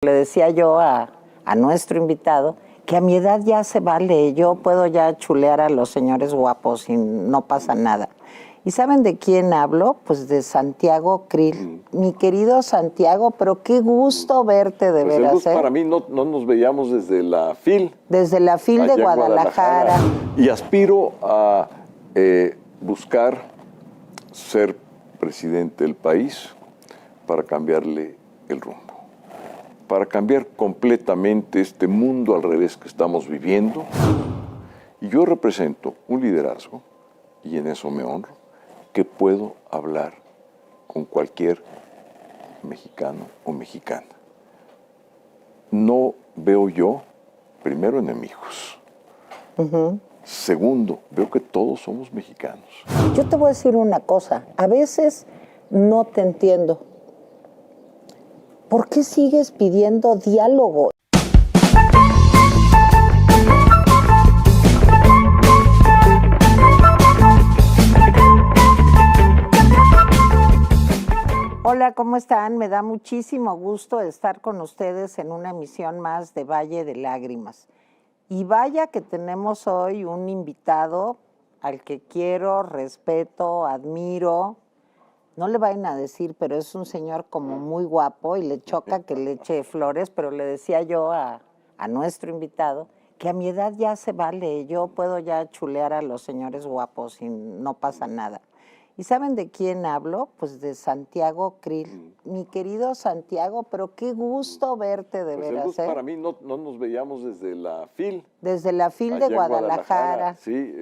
Le decía yo a nuestro invitado que a mi edad ya se vale, yo puedo ya chulear a los señores guapos y no pasa nada. ¿Y saben de quién hablo? Pues de Santiago Krill. Mi querido Santiago, pero qué gusto verte de pues veras. El gusto para mí, no nos veíamos desde la FIL. Desde la FIL de Guadalajara. Y aspiro a buscar ser presidente del país para cambiarle el rumbo. Para cambiar completamente este mundo al revés que estamos viviendo. Y yo represento un liderazgo, y en eso me honro, que puedo hablar con cualquier mexicano o mexicana. No veo yo, primero, enemigos. Segundo, veo que todos somos mexicanos. Yo te voy a decir una cosa, a veces no te entiendo. ¿Por qué sigues pidiendo diálogo? Hola, ¿cómo están? Me da muchísimo gusto estar con ustedes en una emisión más de Valle de Lágrimas. Y vaya que tenemos hoy un invitado al que quiero, respeto, admiro. No le vayan a decir, pero es un señor como muy guapo y le choca que le eche flores, pero le decía yo a nuestro invitado que a mi edad ya se vale, yo puedo ya chulear a los señores guapos y no pasa nada. ¿Y saben de quién hablo? Pues de Santiago Krill. Mi querido Santiago, pero qué gusto verte de pues veras. El gusto para mí, no nos veíamos desde la FIL. Desde la FIL de Guadalajara. Sí,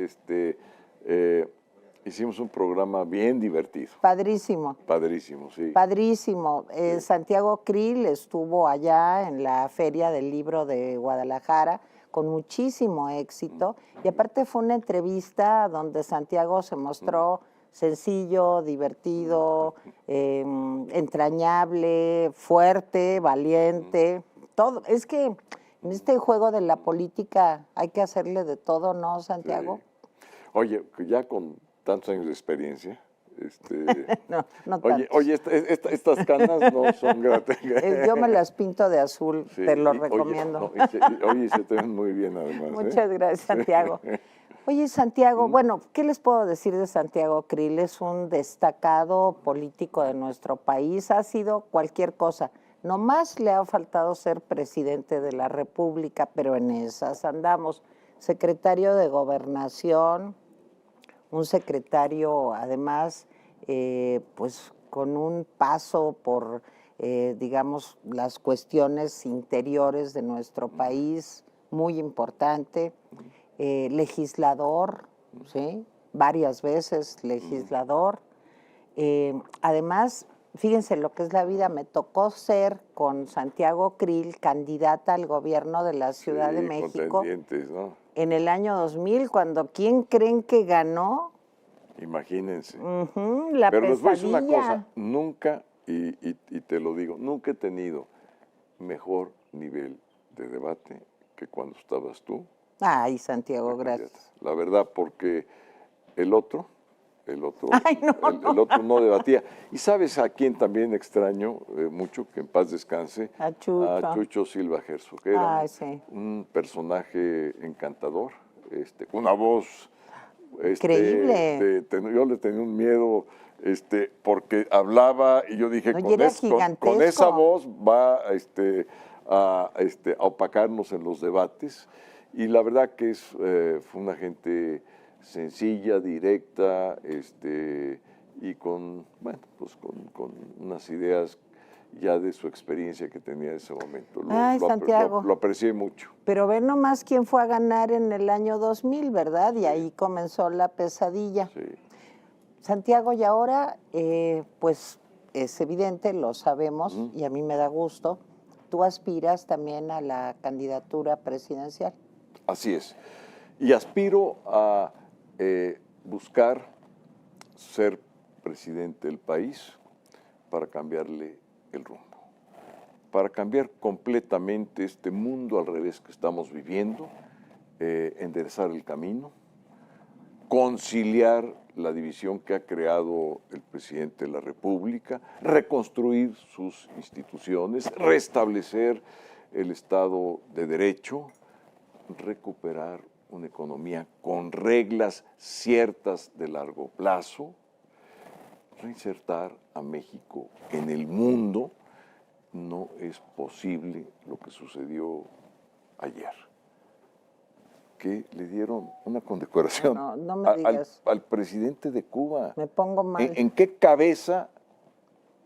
hicimos un programa bien divertido. Padrísimo. Padrísimo, sí. Padrísimo. Sí. Santiago Krill estuvo allá en la Feria del Libro de Guadalajara con muchísimo éxito y aparte fue una entrevista donde Santiago se mostró sencillo, divertido, entrañable, fuerte, valiente, todo. Es que en este juego de la política hay que hacerle de todo, ¿no, Santiago? Sí. Oye, ya con tantos años de experiencia, no oye, estas canas no son gratis. Yo me las pinto de azul, Sí, te lo recomiendo. Oye, se te ven muy bien además. Muchas gracias, Santiago. Oye, Santiago, bueno, ¿qué les puedo decir de Santiago Krill? Es un destacado político de nuestro país, ha sido cualquier cosa. Nomás le ha faltado ser presidente de la República, pero en esas andamos. Secretario de Gobernación, un secretario además, pues con un paso por, digamos, las cuestiones interiores de nuestro país, muy importante. Legislador, ¿sí? Varias veces legislador. Además, fíjense lo que es la vida, me tocó ser con Santiago Krill candidata al gobierno de la Ciudad de México, ¿no? En el año 2000, cuando ¿quién creen que ganó? Imagínense. La Pero les voy a decir una pesadilla. cosa, nunca, y te lo digo, nunca he tenido mejor nivel de debate que cuando estabas tú. Ay, Santiago, gracias. La verdad, porque el otro Ay, el otro no debatía. Y sabes a quién también extraño mucho, que en paz descanse, A Chucho Silva Herzog, que era un personaje encantador, con una voz increíble. Yo le tenía un miedo porque hablaba y yo dije, con esa voz va a opacarnos en los debates. Y la verdad que fue una gente sencilla, directa, y con unas ideas ya de su experiencia que tenía en ese momento. Santiago. Lo aprecié mucho. Pero ve nomás quién fue a ganar en el año 2000, ¿verdad? Y ahí comenzó la pesadilla. Sí. Santiago, y ahora, pues es evidente, lo sabemos, y a mí me da gusto, tú aspiras también a la candidatura presidencial. Así es. Y aspiro a buscar ser presidente del país para cambiarle el rumbo. Para cambiar completamente este mundo al revés que estamos viviendo, enderezar el camino, conciliar la división que ha creado el presidente de la República, reconstruir sus instituciones, restablecer el Estado de Derecho, recuperar una economía con reglas ciertas de largo plazo, reinsertar a México en el mundo. No es posible lo que sucedió ayer, que le dieron una condecoración no me digas. al presidente de Cuba. Me pongo mal. ¿En qué cabeza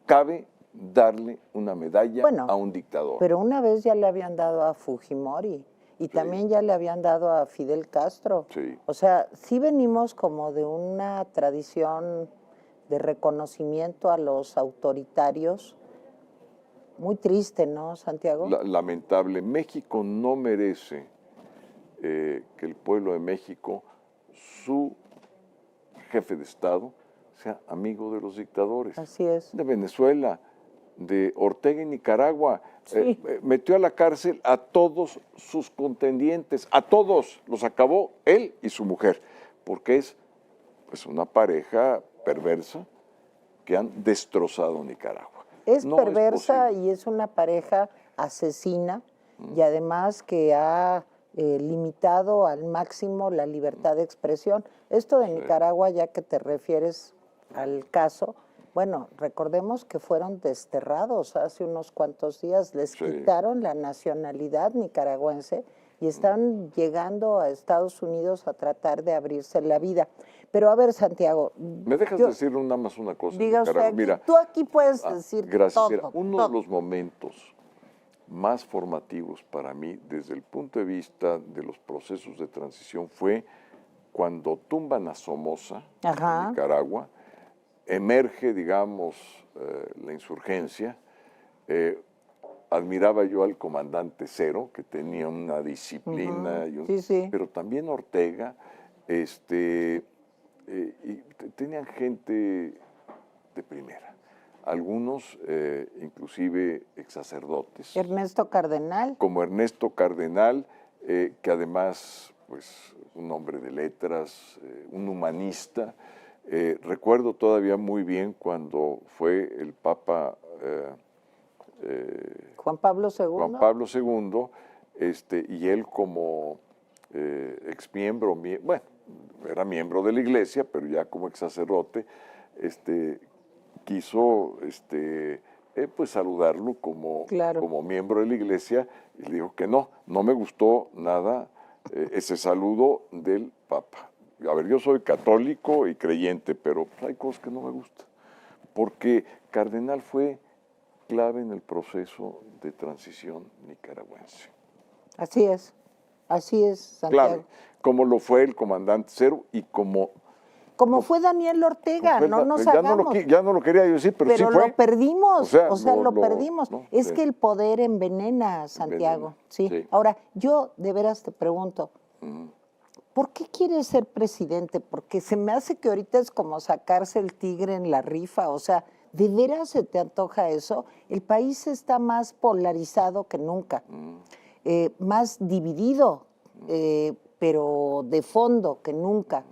cabe darle una medalla a un dictador? Pero una vez ya le habían dado a Fujimori y también ya le habían dado a Fidel Castro. Sí. O sea, sí venimos como de una tradición de reconocimiento a los autoritarios. Muy triste, ¿no, Santiago? Lamentable. México no merece que el pueblo de México, su jefe de Estado, sea amigo de los dictadores. Así es. De Venezuela, de Ortega en Nicaragua, Sí. metió a la cárcel a todos sus contendientes, a todos los acabó él y su mujer, porque es pues una pareja perversa que han destrozado Nicaragua. Es No perversa posible. y es una pareja asesina y además que ha limitado al máximo la libertad de expresión. Esto de Nicaragua, ya que te refieres al caso, bueno, recordemos que fueron desterrados hace unos cuantos días, les quitaron la nacionalidad nicaragüense y están llegando a Estados Unidos a tratar de abrirse la vida. Pero a ver, Santiago. ¿Me dejas decir nada más una cosa? Diga usted, Mira, tú aquí puedes decir gracias. todo. Mira, uno todo. de los momentos más formativos para mí, desde el punto de vista de los procesos de transición, fue cuando tumban a Somoza, en Nicaragua, emerge, digamos, la insurgencia. Admiraba yo al comandante Cero, que tenía una disciplina, pero también Ortega, y tenían gente de primera. Algunos, inclusive exsacerdotes. Ernesto Cardenal. Como Ernesto Cardenal, que además, pues, un hombre de letras, un humanista. Recuerdo todavía muy bien cuando fue el Papa Juan Pablo II. Juan Pablo II, y él como exmiembro, bueno, era miembro de la Iglesia, pero ya como ex sacerdote, quiso pues saludarlo como miembro de la Iglesia y le dijo que no me gustó nada ese saludo del Papa. A ver, yo soy católico y creyente, pero hay cosas que no me gustan, porque Cardenal fue clave en el proceso de transición nicaragüense. Así es, Santiago. Clave, como lo fue el comandante Cero y como fue Daniel Ortega, no nos hagamos. Ya no lo quería decir, pero sí fue. Lo perdimos, o sea, lo perdimos. No, es que el poder envenena, Santiago. Sí. Ahora, yo de veras te pregunto, ¿por qué quieres ser presidente? Porque se me hace que ahorita es como sacarse el tigre en la rifa, o sea, ¿de veras se te antoja eso? El país está más polarizado que nunca, más dividido, pero de fondo que nunca.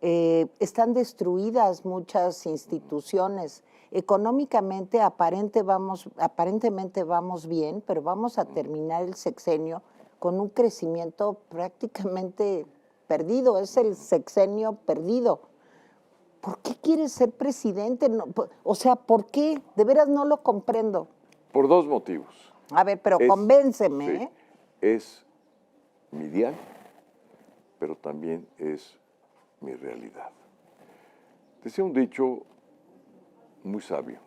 Están destruidas muchas instituciones. Económicamente aparentemente vamos bien, pero vamos a terminar el sexenio con un crecimiento prácticamente perdido. Es el sexenio perdido. ¿Por qué quieres ser presidente? No, o sea, ¿por qué? De veras no lo comprendo. Por dos motivos. A ver, pero convénceme. Sí, es mi ideal, pero también es mi realidad. Decía un dicho muy sabio,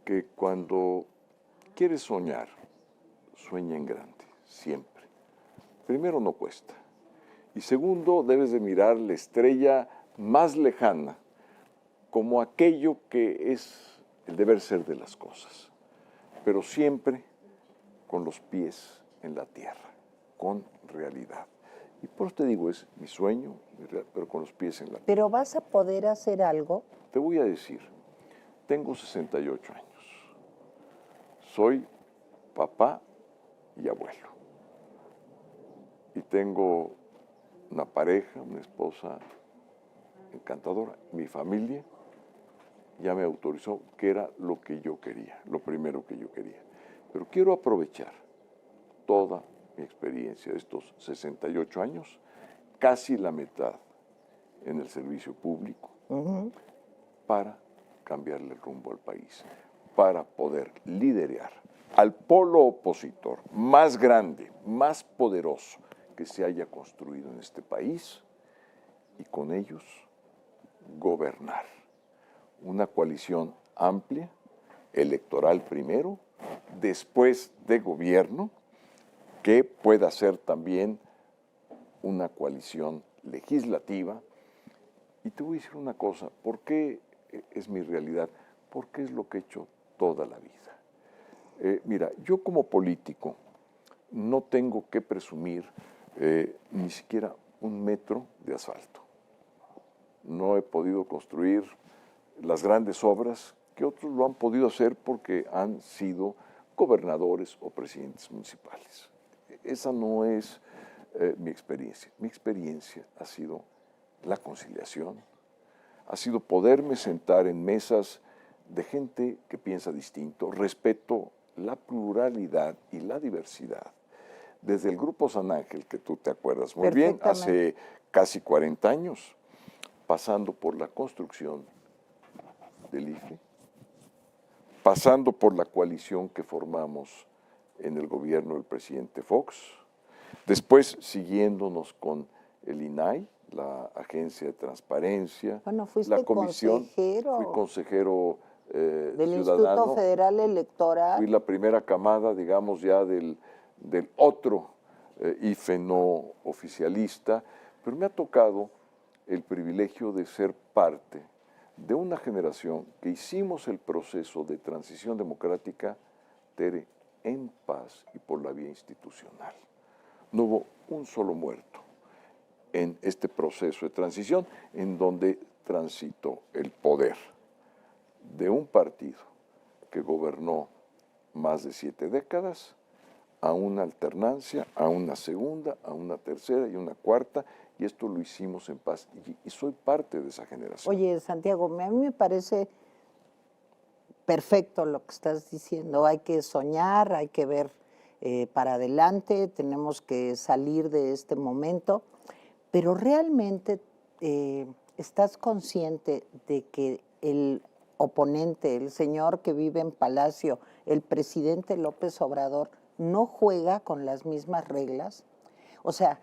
que cuando quieres soñar, sueña en grande, siempre. Primero, no cuesta. Y segundo, debes de mirar la estrella más lejana como aquello que es el deber ser de las cosas, pero siempre con los pies en la tierra, con realidad. Y por eso te digo, es mi sueño, pero con los pies en la tierra. ¿Pero vas a poder hacer algo? Te voy a decir, tengo 68 años, soy papá y abuelo, y tengo una pareja, una esposa encantadora. Mi familia ya me autorizó, que era lo que yo quería, lo primero que yo quería. Pero quiero aprovechar toda mi experiencia de estos 68 años, casi la mitad en el servicio público, para cambiarle el rumbo al país, para poder liderar al polo opositor más grande, más poderoso que se haya construido en este país y con ellos gobernar. Una coalición amplia, electoral primero, después de gobierno, que pueda ser también una coalición legislativa. Y te voy a decir una cosa, ¿por qué es mi realidad? Porque es lo que he hecho toda la vida. Mira, yo como político no tengo que presumir ni siquiera un metro de asfalto. No he podido construir las grandes obras que otros lo han podido hacer porque han sido gobernadores o presidentes municipales. Esa no es mi experiencia. Mi experiencia ha sido la conciliación, ha sido poderme sentar en mesas de gente que piensa distinto, respeto la pluralidad y la diversidad. Desde el Grupo San Ángel, que tú te acuerdas muy bien, hace casi 40 años, pasando por la construcción del IFE, pasando por la coalición que formamos en el gobierno del presidente Fox, después siguiéndonos con el INAI, la Agencia de Transparencia, bueno, fuiste la Comisión, consejero fui consejero del ciudadano, Instituto Federal Electoral. Fui la primera camada, digamos, ya del otro IFE no oficialista, pero me ha tocado el privilegio de ser parte de una generación que hicimos el proceso de transición democrática, Tere, en paz y por la vía institucional. No hubo un solo muerto en este proceso de transición en donde transitó el poder de un partido que gobernó más de 7 décadas a una alternancia, a una segunda, a una tercera y una cuarta, y esto lo hicimos en paz, y soy parte de esa generación. Oye, Santiago, a mí me parece perfecto lo que estás diciendo. Hay que soñar, hay que ver para adelante, tenemos que salir de este momento, pero realmente estás consciente de que el oponente, el señor que vive en Palacio, el presidente López Obrador, no juega con las mismas reglas. O sea,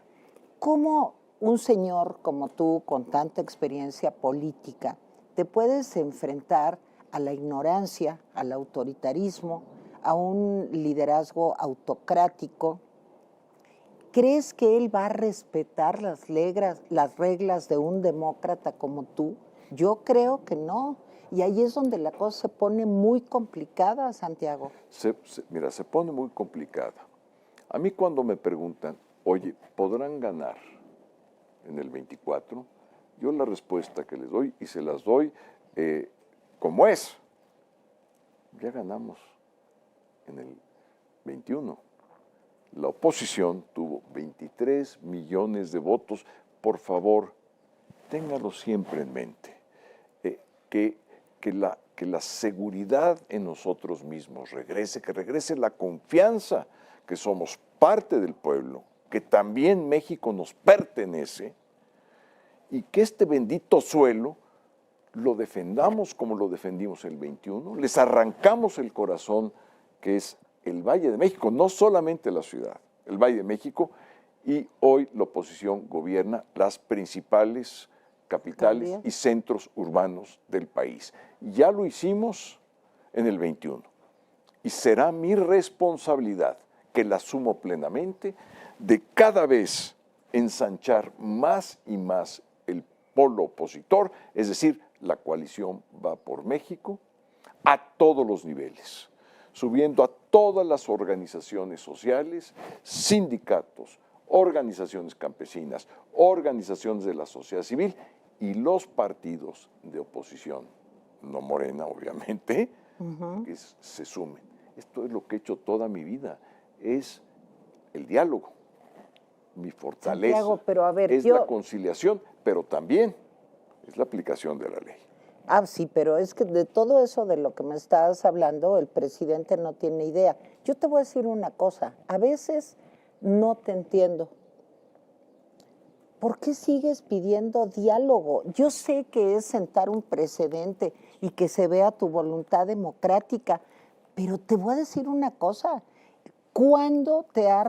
¿cómo un señor como tú, con tanta experiencia política, te puedes enfrentar a la ignorancia, al autoritarismo, a un liderazgo autocrático? ¿Crees que él va a respetar las reglas de un demócrata como tú? Yo creo que no. Y ahí es donde la cosa se pone muy complicada, Santiago. Mira, se pone muy complicada. A mí cuando me preguntan, oye, ¿podrán ganar en el 24? Yo la respuesta que les doy, y se las doy como es, ya ganamos en el 21. La oposición tuvo 23 millones de votos. Por favor, ténganlo siempre en mente. Que la seguridad en nosotros mismos regrese, que regrese la confianza que somos parte del pueblo, que también México nos pertenece, y que este bendito suelo lo defendamos como lo defendimos el 21, les arrancamos el corazón que es el Valle de México, no solamente la ciudad, el Valle de México, y hoy la oposición gobierna las principales capitales También. Y centros urbanos del país. Ya lo hicimos en el 21 y será mi responsabilidad, que la asumo plenamente, de cada vez ensanchar más y más el polo opositor, es decir, la coalición Va por México, a todos los niveles, subiendo a todas las organizaciones sociales, sindicatos, organizaciones campesinas, organizaciones de la sociedad civil y los partidos de oposición, no Morena obviamente, que se sumen. Esto es lo que he hecho toda mi vida, es el diálogo. Mi fortaleza, Santiago, pero a ver, es la conciliación, pero también es la aplicación de la ley. Ah, sí, pero es que de todo eso de lo que me estás hablando, el presidente no tiene idea. Yo te voy a decir una cosa, a veces no te entiendo. ¿Por qué sigues pidiendo diálogo? Yo sé que es sentar un precedente y que se vea tu voluntad democrática, pero te voy a decir una cosa. ¿Cuándo te ha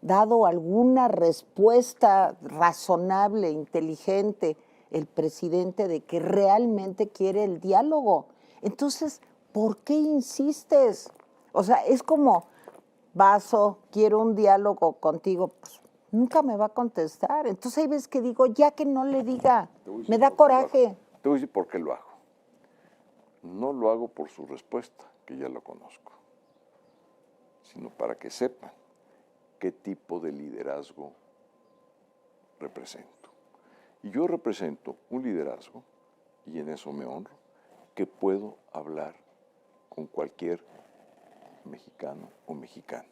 dado alguna respuesta razonable, inteligente, el presidente de que realmente quiere el diálogo? Entonces, ¿por qué insistes? O sea, es como, Vaso, quiero un diálogo contigo. Pues nunca me va a contestar. Entonces hay veces que digo, ya que no le diga, me da coraje. Te voy a decir por qué lo hago. No lo hago por su respuesta, que ya lo conozco, sino para que sepan qué tipo de liderazgo represento. Y yo represento un liderazgo, y en eso me honro, que puedo hablar con cualquier mexicano o mexicana.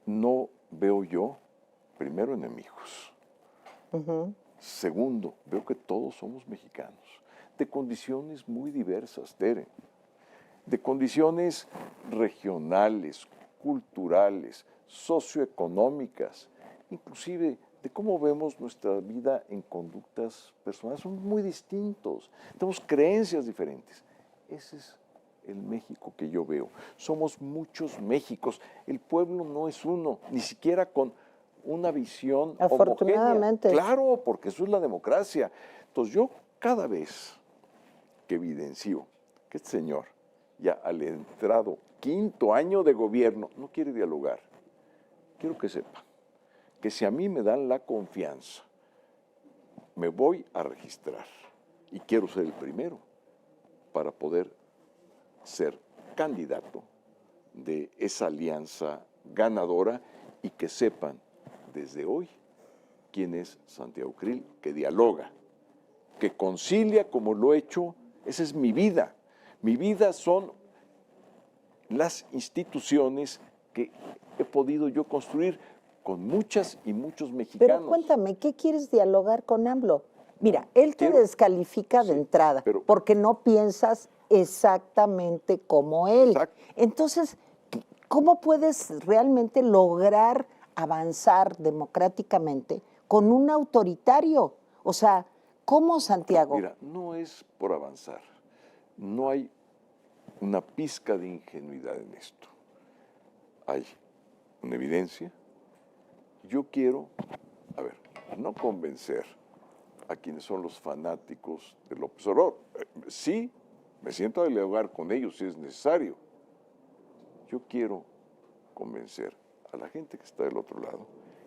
No veo yo, primero, enemigos. Segundo, veo que todos somos mexicanos, de condiciones muy diversas, Tere, de condiciones regionales, culturales, socioeconómicas, inclusive de cómo vemos nuestra vida en conductas personales. Son muy distintos, tenemos creencias diferentes. Ese es el México que yo veo. Somos muchos Méxicos, el pueblo no es uno, ni siquiera con una visión afortunadamente homogénea. Claro, porque eso es la democracia. Entonces yo cada vez que evidencio que este señor, ya al entrado 5º año de gobierno, no quiere dialogar, quiero que sepa que si a mí me dan la confianza, me voy a registrar y quiero ser el primero para poder ser candidato de esa alianza ganadora y que sepan desde hoy quién es Santiago Krill, que dialoga, que concilia como lo he hecho. Esa es mi vida. Mi vida son las instituciones que he podido yo construir con muchas y muchos mexicanos. Pero cuéntame, ¿qué quieres dialogar con AMLO? Mira, él te descalifica de entrada porque no piensas exactamente como él. Exacto. Entonces, ¿cómo puedes realmente lograr avanzar democráticamente con un autoritario? O sea, ¿cómo, Santiago? Mira, no es por avanzar. No hay una pizca de ingenuidad en esto. Hay una evidencia. Yo quiero, no convencer a quienes son los fanáticos de López Obrador. Sí, me siento a dialogar con ellos si es necesario. Yo quiero convencer a la gente que está del otro lado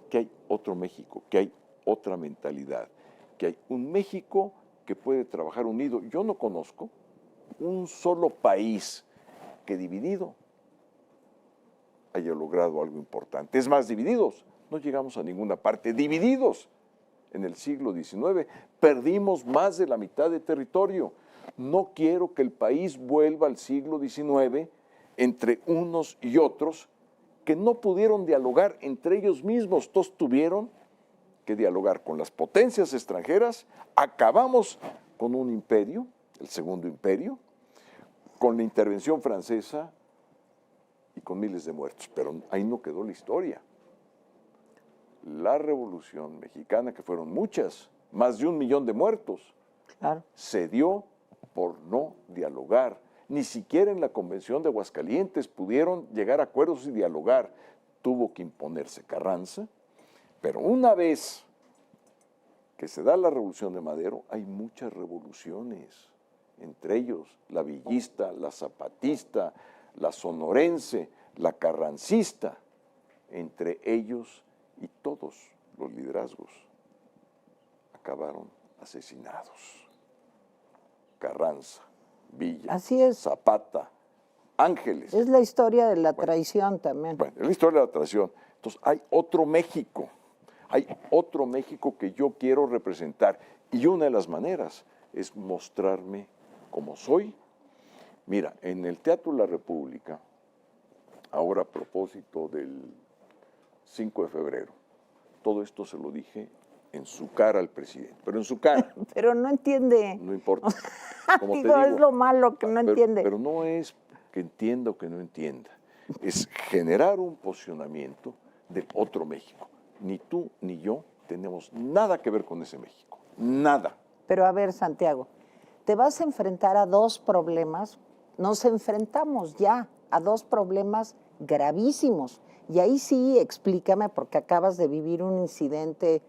que hay otro México, que hay otra mentalidad, que hay un México que puede trabajar unido. Yo no conozco un solo país que dividido haya logrado algo importante. Es más, divididos no llegamos a ninguna parte. Divididos en el siglo XIX perdimos más de la mitad de territorio. No quiero que el país vuelva al siglo XIX entre unos y otros que no pudieron dialogar entre ellos mismos. Todos tuvieron que dialogar con las potencias extranjeras. Acabamos con un imperio, el Segundo Imperio, con la intervención francesa y con miles de muertos. Pero ahí no quedó la historia. La Revolución Mexicana, que fueron muchas, más de 1 millón de muertos, se dio por no dialogar. Ni siquiera en la Convención de Aguascalientes pudieron llegar a acuerdos y dialogar. Tuvo que imponerse Carranza, pero una vez que se da la Revolución de Madero, hay muchas revoluciones, entre ellos la villista, la zapatista, la sonorense, la carrancista, entre ellos y todos los liderazgos acabaron asesinados. Carranza, Villa, así es. Zapata, Ángeles. Es la historia de la traición también. Bueno, es la historia de la traición. Entonces, hay otro México que yo quiero representar. Y una de las maneras es mostrarme como soy. Mira, en el Teatro de la República, ahora a propósito del 5 de febrero, todo esto se lo dije en su cara al presidente, pero en su cara. Pero no entiende. No importa. Como te Digo, es digo, lo malo que no pero, entiende. Pero no es que entienda o que no entienda. Es generar un posicionamiento del otro México. Ni tú ni yo tenemos nada que ver con ese México. Nada. Pero a ver, Santiago, te vas a enfrentar a dos problemas. Nos enfrentamos ya a dos problemas gravísimos. Y ahí sí, explícame, porque acabas de vivir un incidente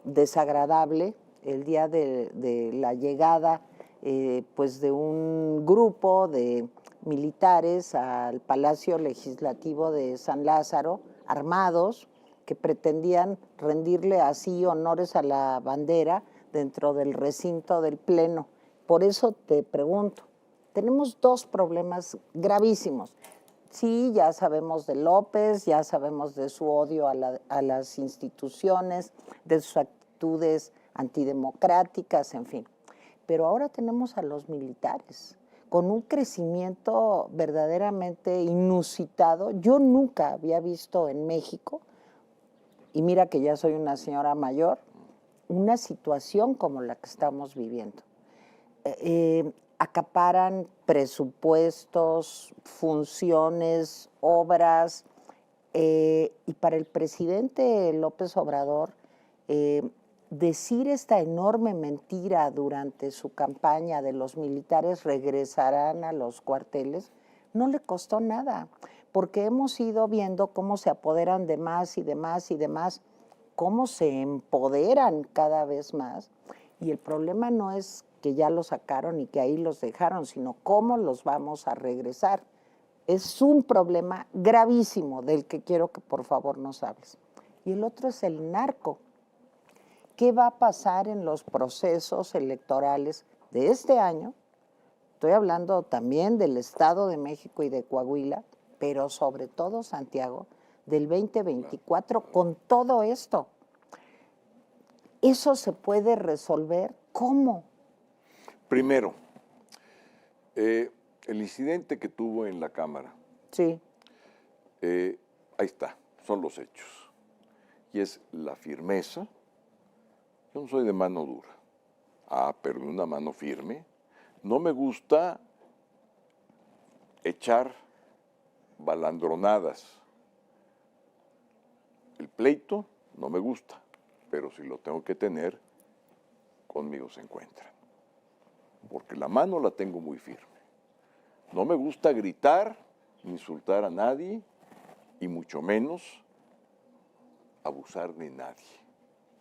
desagradable el día de la llegada pues de un grupo de militares al Palacio Legislativo de San Lázaro, armados, que pretendían rendirle así honores a la bandera dentro del recinto del Pleno. Por eso te pregunto, tenemos dos problemas gravísimos. Sí, ya sabemos de López, ya sabemos de su odio a las instituciones, de sus actitudes antidemocráticas, en fin. Pero ahora tenemos a los militares con un crecimiento verdaderamente inusitado. Yo nunca había visto en México, y mira que ya soy una señora mayor, una situación como la que estamos viviendo. Acaparan presupuestos, funciones, obras, y para el presidente López Obrador, decir esta enorme mentira durante su campaña de los militares regresarán a los cuarteles, no le costó nada, porque hemos ido viendo cómo se apoderan de más y de más y de más, cómo se empoderan cada vez más, y el problema no es que ya los sacaron y que ahí los dejaron, sino cómo los vamos a regresar. Es un problema gravísimo del que quiero que por favor nos hables. Y el otro es el narco. ¿Qué va a pasar en los procesos electorales de este año? Estoy hablando también del Estado de México y de Coahuila, pero sobre todo, Santiago, del 2024 con todo esto. ¿Eso se puede resolver? ¿Cómo? Primero, el incidente que tuvo en la Cámara. Sí. Ahí está, son los hechos. Y es la firmeza. Yo no soy de mano dura. Pero de una mano firme. No me gusta echar balandronadas. El pleito no me gusta, pero si lo tengo que tener, conmigo se encuentran. Porque la mano la tengo muy firme. No me gusta gritar, insultar a nadie, y mucho menos abusar de nadie.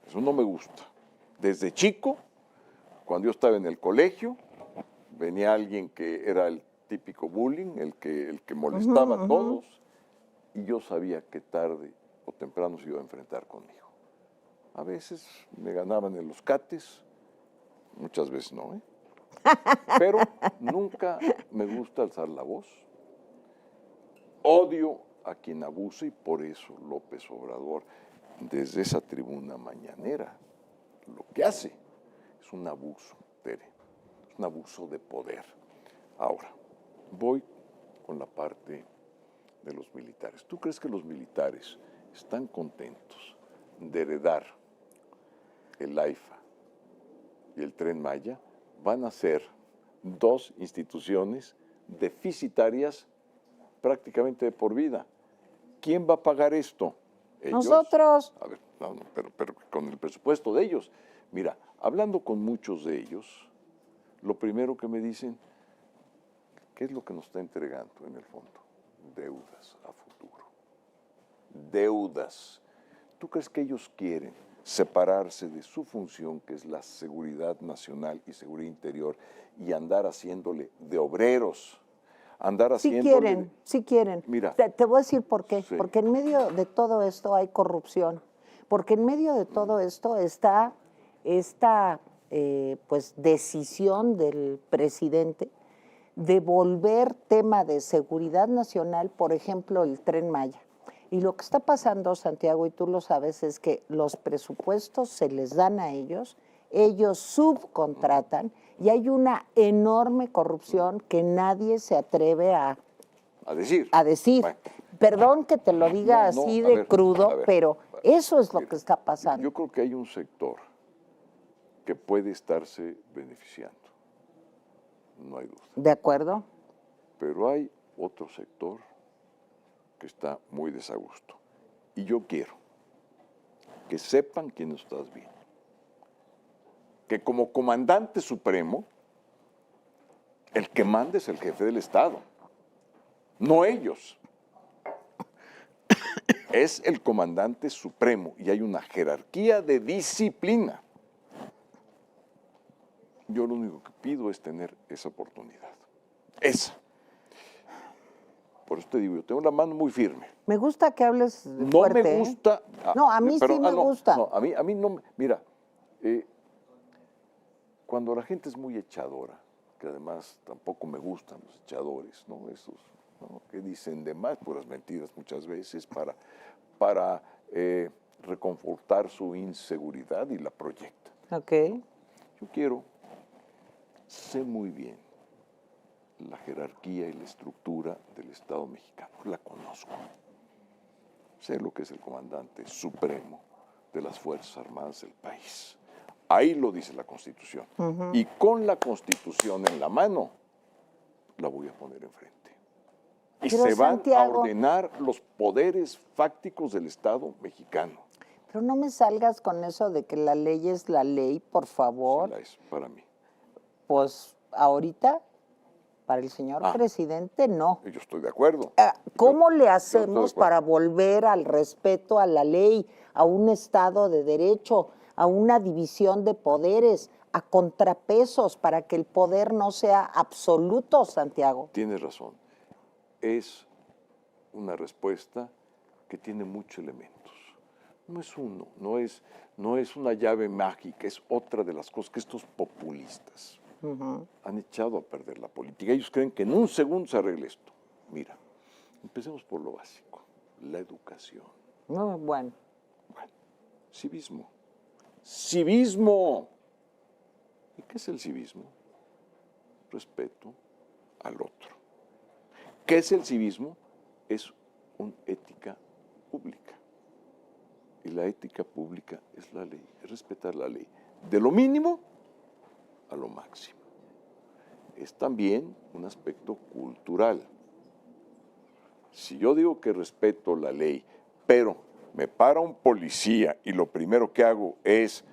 Eso no me gusta. Desde chico, cuando yo estaba en el colegio, venía alguien que era el típico bullying, el que molestaba a todos, y yo sabía que tarde o temprano se iba a enfrentar conmigo. A veces me ganaban en los cates, muchas veces no, pero nunca me gusta alzar la voz. Odio a quien abusa y por eso López Obrador, desde esa tribuna mañanera, lo que hace es un abuso, Tere, es un abuso de poder. Ahora, voy con la parte de los militares. ¿Tú crees que los militares están contentos de heredar el AIFA y el Tren Maya? Van a ser dos instituciones deficitarias prácticamente de por vida. ¿Quién va a pagar esto? ¿Ellos? Nosotros. A ver, pero con el presupuesto de ellos. Mira, hablando con muchos de ellos, lo primero que me dicen, ¿qué es lo que nos está entregando en el fondo? Deudas a futuro. Deudas. ¿Tú crees que ellos quieren separarse de su función, que es la seguridad nacional y seguridad interior, y andar haciéndole de obreros? Andar haciéndole... Sí quieren. Mira. Te voy a decir por qué. Sí. Porque en medio de todo esto hay corrupción. Porque en medio de todo esto está esta pues decisión del presidente de volver tema de seguridad nacional, por ejemplo, el Tren Maya. Y lo que está pasando, Santiago, y tú lo sabes, es que los presupuestos se les dan a ellos subcontratan, y hay una enorme corrupción que nadie se atreve a decir. Bueno. Perdón que te lo diga así de crudo, pero eso es lo que está pasando. Yo creo que hay un sector que puede estarse beneficiando, no hay duda. ¿De acuerdo? Pero hay otro sector que está muy desagusto. Y yo quiero que sepan quién estás viendo. Que como comandante supremo, el que manda es el jefe del Estado, no ellos. Es el comandante supremo y hay una jerarquía de disciplina. Yo lo único que pido es tener esa oportunidad. Esa. Por eso te digo, yo tengo la mano muy firme. Me gusta que hables No fuerte, me gusta. No, a mí sí me gusta. No, a mí no. Mira, cuando la gente es muy echadora, que además tampoco me gustan los echadores, ¿no? Esos, ¿no? Que dicen de más puras mentiras muchas veces para reconfortar su inseguridad y la proyectan. Ok. Yo sé muy bien la jerarquía y la estructura del Estado mexicano, la conozco. Sé lo que es el comandante supremo de las Fuerzas Armadas del país. Ahí lo dice la Constitución. Y con la Constitución en la mano, la voy a poner enfrente. Y Pero, se van Santiago, a ordenar los poderes fácticos del Estado mexicano. Pero no me salgas con eso de que la ley es la ley, por favor. Sí la es, para mí. Pues ahorita, para el señor presidente, no. Yo estoy de acuerdo. ¿Cómo le hacemos para volver al respeto a la ley, a un Estado de Derecho, a una división de poderes, a contrapesos, para que el poder no sea absoluto, Santiago? Tienes razón. Es una respuesta que tiene muchos elementos. No es uno, no es una llave mágica, es otra de las cosas que estos populistas han echado a perder la política. Ellos creen que en un segundo se arregla esto. Mira, empecemos por lo básico, la educación. Bueno. Bueno, civismo. ¡Civismo! ¿Y qué es el civismo? Respeto al otro. ¿Qué es el civismo? Es una ética pública. Y la ética pública es la ley, es respetar la ley. De lo mínimo a lo máximo. Es también un aspecto cultural. Si yo digo que respeto la ley, pero me para un policía y lo primero que hago es,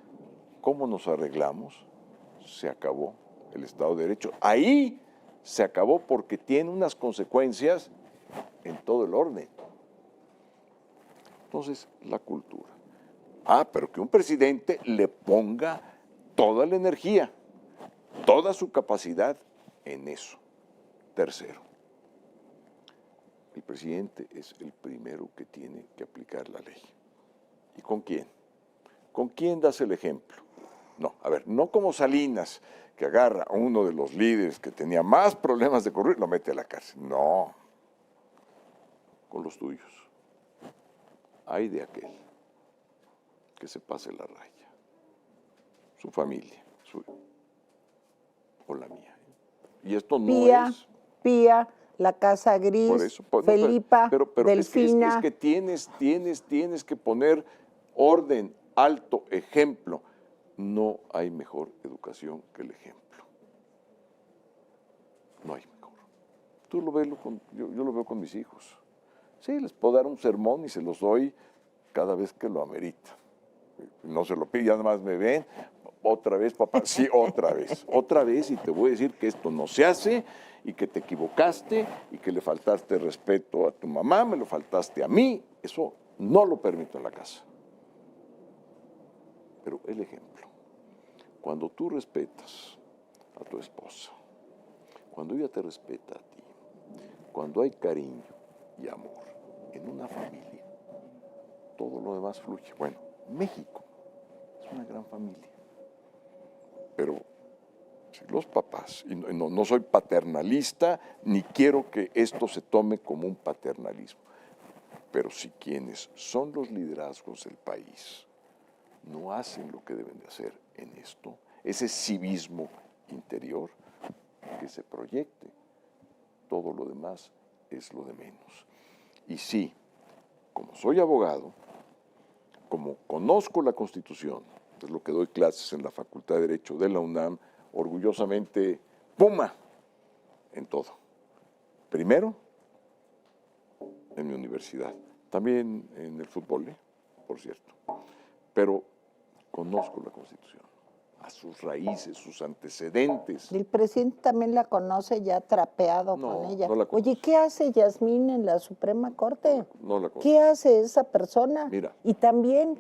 ¿cómo nos arreglamos? Se acabó el Estado de Derecho. Ahí se acabó porque tiene unas consecuencias en todo el orden. Entonces, la cultura. Pero que un presidente le ponga toda la energía, toda su capacidad en eso. Tercero, el presidente es el primero que tiene que aplicar la ley. ¿Y con quién? ¿Con quién das el ejemplo? No, no como Salinas, que agarra a uno de los líderes que tenía más problemas de corrupción y lo mete a la cárcel. No, con los tuyos. Hay de aquel que se pase la raya. Su familia, o la mía. Y esto no es... Pía, la Casa Gris, por eso, Felipa, pero Delfina. Es que tienes que poner orden, alto, ejemplo. No hay mejor educación que el ejemplo. No hay mejor. Tú lo ves, yo lo veo con mis hijos. Sí, les puedo dar un sermón y se los doy cada vez que lo amerita. No se lo pido, ya nada más me ven. Otra vez, papá, sí, otra vez, y te voy a decir que esto no se hace, y que te equivocaste, y que le faltaste respeto a tu mamá, me lo faltaste a mí, eso no lo permito en la casa. Pero el ejemplo, cuando tú respetas a tu esposa, cuando ella te respeta a ti, cuando hay cariño y amor en una familia, todo lo demás fluye. Bueno, México es una gran familia. Pero si los papás, y no soy paternalista, ni quiero que esto se tome como un paternalismo, pero si quienes son los liderazgos del país no hacen lo que deben de hacer en esto, ese civismo interior, que se proyecte, todo lo demás es lo de menos. Y sí, como soy abogado, como conozco la Constitución es lo que doy clases en la Facultad de Derecho de la UNAM, orgullosamente Puma en todo. Primero, en mi universidad, también en el fútbol, por cierto, pero conozco la Constitución, a sus raíces, sus antecedentes. El presidente también la conoce, ya trapeado con ella. No la conozco. Oye, ¿qué hace Yasmín en la Suprema Corte? No la conozco. ¿Qué hace esa persona? Mira. Y también,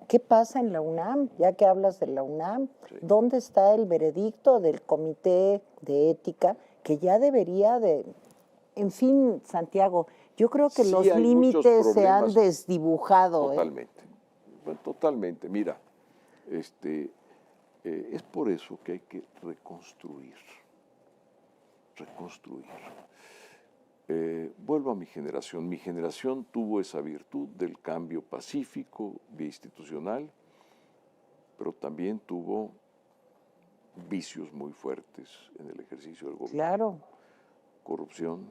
¿qué pasa en la UNAM? Ya que hablas de la UNAM, Sí. ¿dónde está el veredicto del Comité de Ética que ya debería de... En fin, Santiago, yo creo que Sí, los hay muchos límites se han problemas. desdibujado. Totalmente. Bueno, totalmente. Mira, es por eso que hay que reconstruir. Vuelvo a mi generación. Mi generación tuvo esa virtud del cambio pacífico, institucional, pero también tuvo vicios muy fuertes en el ejercicio del gobierno. Claro. Corrupción,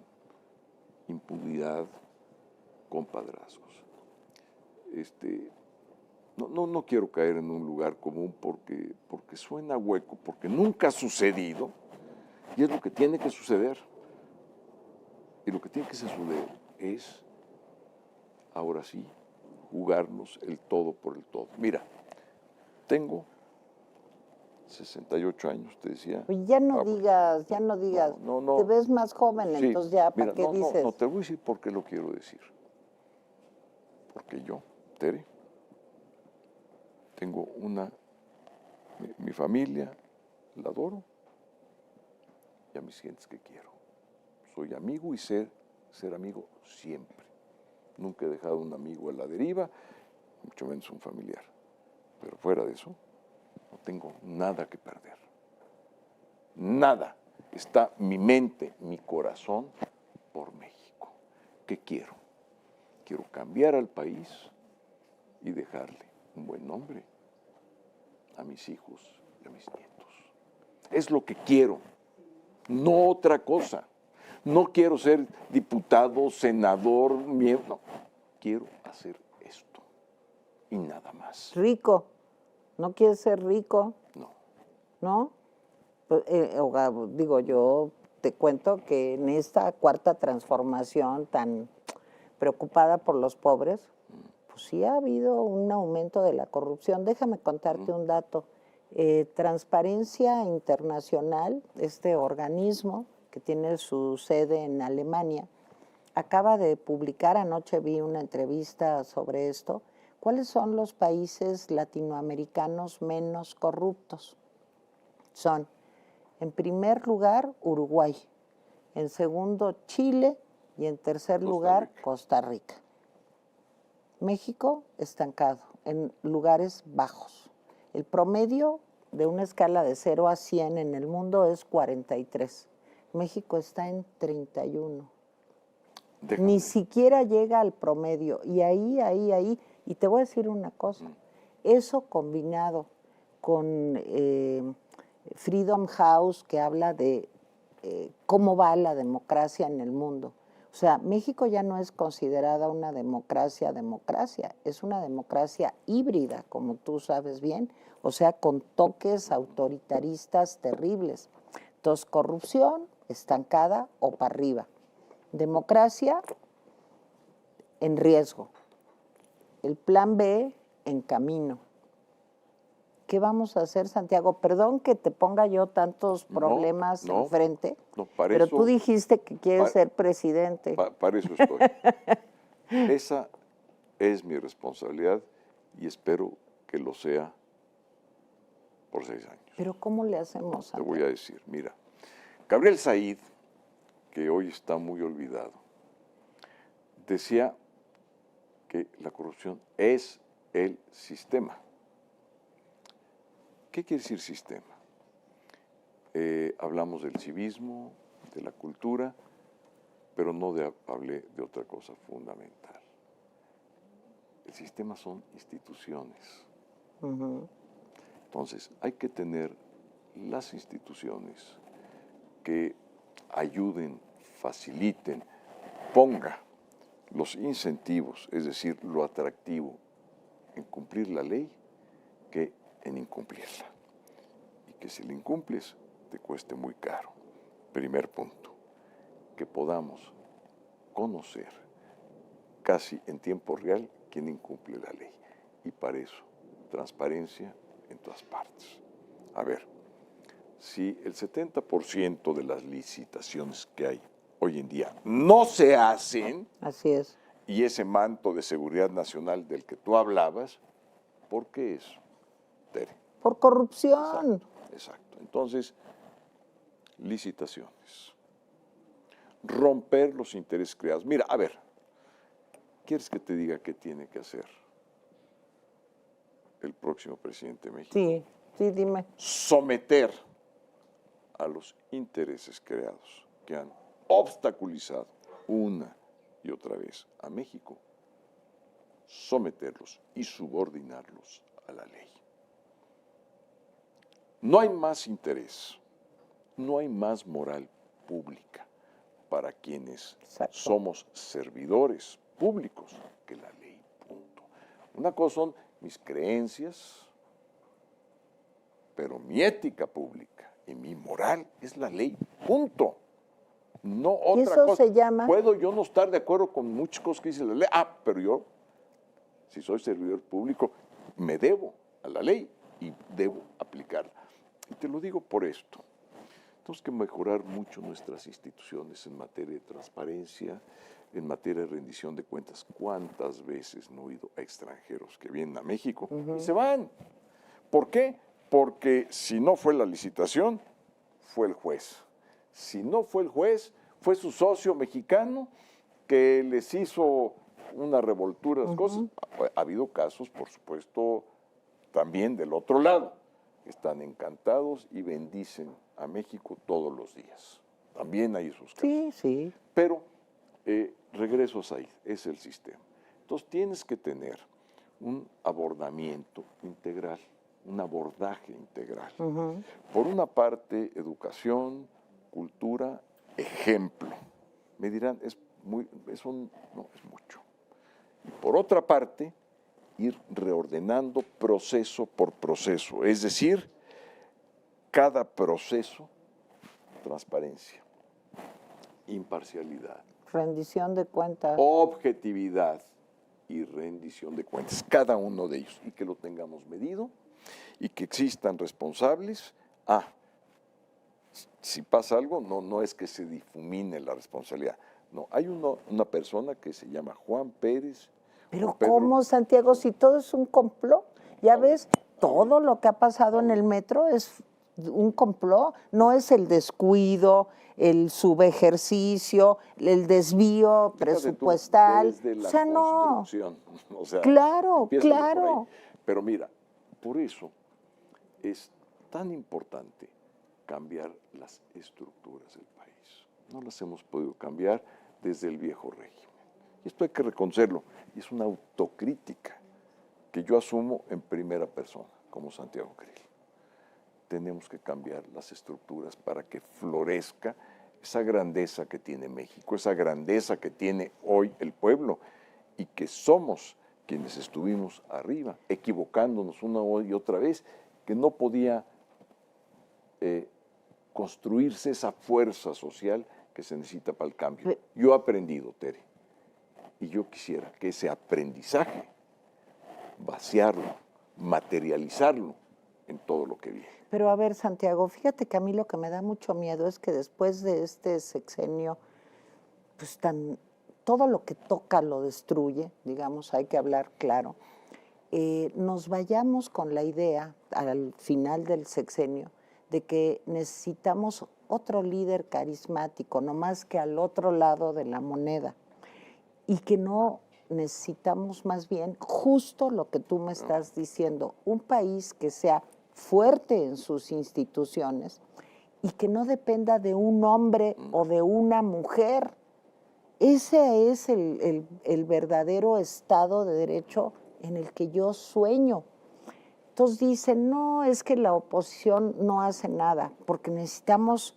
impunidad, compadrazgos. No quiero caer en un lugar común porque suena hueco, porque nunca ha sucedido y es lo que tiene que suceder. Y lo que tiene que suceder es, ahora sí, jugarnos el todo por el todo. Mira, tengo 68 años, te decía. Oye, ya no digas. No. Te ves más joven, Sí, entonces ya, ¿para mira, qué dices? No, te voy a decir por qué lo quiero decir. Porque yo, Tere, tengo mi familia, la adoro, y a mis gentes que quiero. Soy amigo y ser amigo siempre. Nunca he dejado un amigo a la deriva, mucho menos un familiar. Pero fuera de eso, no tengo nada que perder. Nada. Está mi mente, mi corazón por México. ¿Qué quiero? Quiero cambiar al país y dejarle un buen nombre a mis hijos y a mis nietos. Es lo que quiero, no otra cosa. No quiero ser diputado, senador, no. Quiero hacer esto y nada más. Rico. ¿No quieres ser rico? No. ¿No? Pues, digo, yo te cuento que en esta cuarta transformación tan preocupada por los pobres, pues sí ha habido un aumento de la corrupción. Déjame contarte un dato. Transparencia Internacional, este organismo que tiene su sede en Alemania, acaba de publicar, anoche vi una entrevista sobre esto, ¿cuáles son los países latinoamericanos menos corruptos? Son, en primer lugar, Uruguay, en segundo, Chile y en tercer lugar, Costa Rica. México estancado, en lugares bajos. El promedio de una escala de 0 a 100 en el mundo es 43. México está en 31. Déjame. Ni siquiera llega al promedio. Y ahí. Y te voy a decir una cosa. Eso combinado con Freedom House, que habla de cómo va la democracia en el mundo. O sea, México ya no es considerada una democracia, es una democracia híbrida, como tú sabes bien, o sea, con toques autoritaristas terribles. Entonces, corrupción estancada o para arriba. Democracia en riesgo. El plan B en camino. ¿Qué vamos a hacer, Santiago? Perdón que te ponga yo tantos problemas enfrente, pero eso, tú dijiste que quieres ser presidente. Para eso estoy. Esa es mi responsabilidad y espero que lo sea por 6 años. Pero ¿cómo le hacemos, Santiago? Te voy a decir, mira, Gabriel Said, que hoy está muy olvidado, decía que la corrupción es el sistema. ¿Qué quiere decir sistema? Hablamos del civismo, de la cultura, pero no hablé de otra cosa fundamental. El sistema son instituciones. Entonces, hay que tener las instituciones que ayuden, faciliten, ponga los incentivos, es decir, lo atractivo en cumplir la ley, que en incumplirla. Y que si la incumples, te cueste muy caro. Primer punto, que podamos conocer casi en tiempo real quién incumple la ley. Y para eso, transparencia en todas partes. A ver, si el 70% de las licitaciones que hay hoy en día no se hacen, Así es. y ese manto de seguridad nacional del que tú hablabas, ¿por qué es, Tere? Por corrupción. Exacto. Entonces, licitaciones. Romper los intereses creados. Mira, a ver, ¿quieres que te diga qué tiene que hacer el próximo presidente de México? Sí, sí, dime. Someter a los intereses creados que han obstaculizado una y otra vez a México, someterlos y subordinarlos a la ley. No hay más interés, no hay más moral pública para quienes Exacto. somos servidores públicos que la ley, punto. Una cosa son mis creencias, pero mi ética pública y mi moral es la ley, punto. No otra eso cosa. se llama- Puedo yo no estar de acuerdo con muchas cosas que dice la ley. Pero yo, si soy servidor público, me debo a la ley y debo aplicarla. Y te lo digo por esto. Tenemos que mejorar mucho nuestras instituciones en materia de transparencia, en materia de rendición de cuentas. ¿Cuántas veces no he oído a extranjeros que vienen a México y se van? ¿Por qué? Porque si no fue la licitación, fue el juez. Si no fue el juez, fue su socio mexicano que les hizo una revoltura, las cosas. Ha habido casos, por supuesto, también del otro lado. Están encantados y bendicen a México todos los días. También hay esos casos. Sí, sí. Pero regresos ahí, es el sistema. Entonces tienes que tener un abordamiento integral, un abordaje integral. Por una parte, educación, cultura, ejemplo. Me dirán, no, es mucho. Y por otra parte, ir reordenando proceso por proceso, es decir, cada proceso, transparencia, imparcialidad, Rendición de cuentas. objetividad y rendición de cuentas, cada uno de ellos, y que lo tengamos medido y que existan responsables. Si pasa algo, no es que se difumine la responsabilidad, no, hay una persona que se llama Juan Pérez. Pero Juan Pedro. ¿cómo, Santiago? Si todo es un complot. Ya ves, todo lo que ha pasado en el metro es un complot. No es el descuido, el subejercicio, el desvío Fíjate tú, presupuestal. desde la O sea, no. construcción, o sea, Claro, empiézale por claro. ahí. Pero mira, por eso es tan importante cambiar las estructuras del país. No las hemos podido cambiar desde el viejo régimen. Y esto hay que reconocerlo. Y es una autocrítica que yo asumo en primera persona, como Santiago Krill. Tenemos que cambiar las estructuras para que florezca esa grandeza que tiene México, esa grandeza que tiene hoy el pueblo y que somos quienes estuvimos arriba, equivocándonos una y otra vez, que no podía construirse esa fuerza social que se necesita para el cambio. Yo he aprendido, Tere, y yo quisiera que ese aprendizaje, vaciarlo, materializarlo en todo lo que viene. Pero a ver, Santiago, fíjate que a mí lo que me da mucho miedo es que después de este sexenio, pues todo lo que toca lo destruye, digamos, hay que hablar claro, nos vayamos con la idea al final del sexenio de que necesitamos otro líder carismático, no más que al otro lado de la moneda, y que no necesitamos más bien justo lo que tú me estás diciendo, un país que sea fuerte en sus instituciones y que no dependa de un hombre o de una mujer. Ese es el verdadero Estado de Derecho en el que yo sueño. Entonces dicen, no, es que la oposición no hace nada, porque necesitamos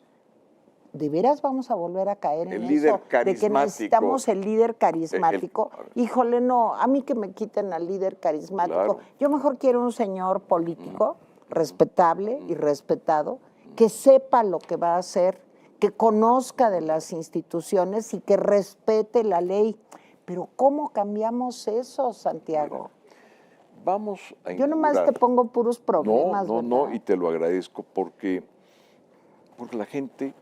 ¿de veras vamos a volver a caer en El líder eso? De que carismático. necesitamos el líder carismático. Híjole, no, a mí que me quiten al líder carismático. Claro. Yo mejor quiero un señor político respetable y respetado, que sepa lo que va a hacer, que conozca de las instituciones y que respete la ley. Pero ¿cómo cambiamos eso, Santiago? Mira, vamos a Yo nomás te pongo puros problemas, No, ¿verdad? y te lo agradezco porque la gente,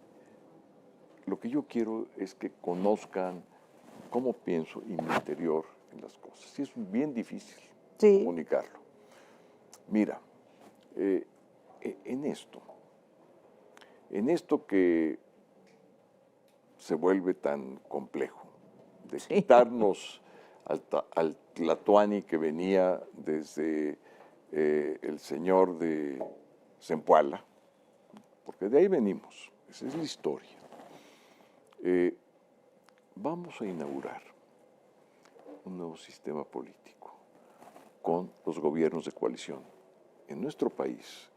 lo que yo quiero es que conozcan cómo pienso y mi interior en las cosas. Y es bien difícil Sí. comunicarlo. Mira, en esto que se vuelve tan complejo, de Sí. quitarnos al Tlatoani que venía desde el señor de Zempoala, porque de ahí venimos, esa es la historia. Vamos a inaugurar un nuevo sistema político con los gobiernos de coalición. En nuestro país,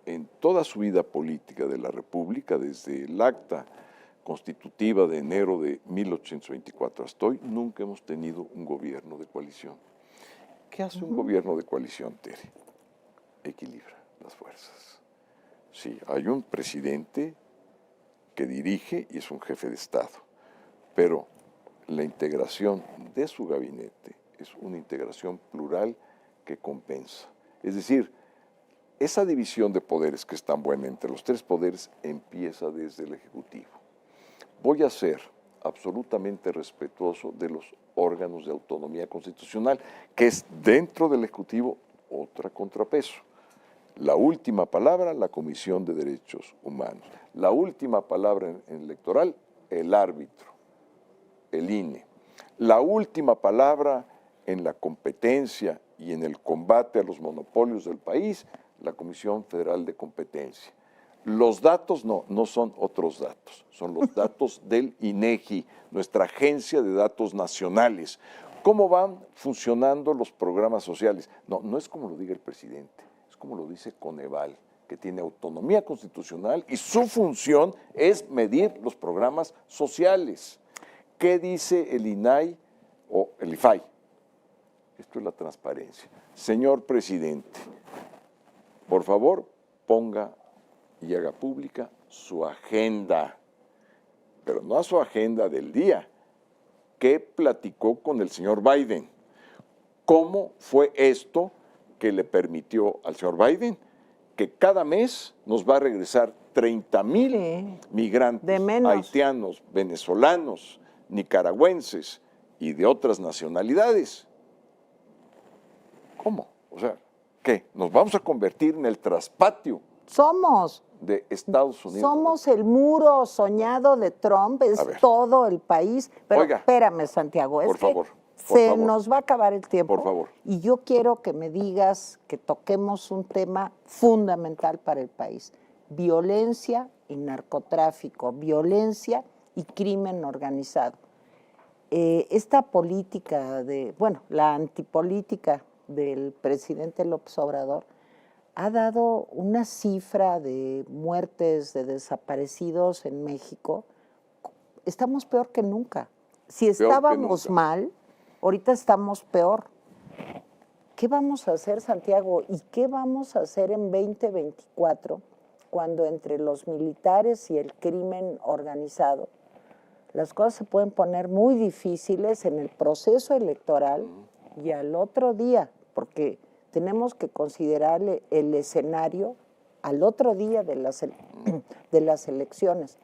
en toda su vida política de la República, desde el acta constitutiva de enero de 1824 hasta hoy, nunca hemos tenido un gobierno de coalición. ¿Qué hace un gobierno de coalición, Tere? Equilibra las fuerzas. Sí, hay un presidente que dirige y es un jefe de Estado, pero la integración de su gabinete es una integración plural que compensa. Es decir, esa división de poderes que es tan buena entre los tres poderes empieza desde el Ejecutivo. Voy a ser absolutamente respetuoso de los órganos de autonomía constitucional, que es dentro del Ejecutivo otra contrapeso. La última palabra, la Comisión de Derechos Humanos. La última palabra en electoral, el árbitro, el INE. La última palabra en la competencia y en el combate a los monopolios del país, la Comisión Federal de Competencia. Los datos no son otros datos, son los datos del INEGI, nuestra agencia de datos nacionales. ¿Cómo van funcionando los programas sociales? No es como lo diga el presidente, es como lo dice Coneval, que tiene autonomía constitucional y su función es medir los programas sociales. ¿Qué dice el INAI o el IFAI? Esto es la transparencia. Señor presidente, por favor, ponga y haga pública su agenda, pero no a su agenda del día. ¿Qué platicó con el señor Biden? ¿Cómo fue esto que le permitió al señor Biden que cada mes nos va a regresar 30,000 migrantes haitianos, venezolanos, nicaragüenses y de otras nacionalidades? ¿Cómo? O sea, ¿qué? ¿Nos vamos a convertir en el traspatio? Somos. De Estados Unidos. Somos el muro soñado de Trump, es todo el país. Pero oiga, espérame, Santiago, es por favor, se nos va a acabar el tiempo. Por favor. Y yo quiero que me digas que toquemos un tema fundamental para el país. Violencia y narcotráfico, violencia y crimen organizado. Esta política la antipolítica del presidente López Obrador ha dado una cifra de muertes, de desaparecidos en México. Estamos peor que nunca. Si estábamos mal, ahorita estamos peor. ¿Qué vamos a hacer, Santiago? ¿Y qué vamos a hacer en 2024 cuando entre los militares y el crimen organizado las cosas se pueden poner muy difíciles en el proceso electoral y al otro día? Porque tenemos que considerar el escenario al otro día de las elecciones.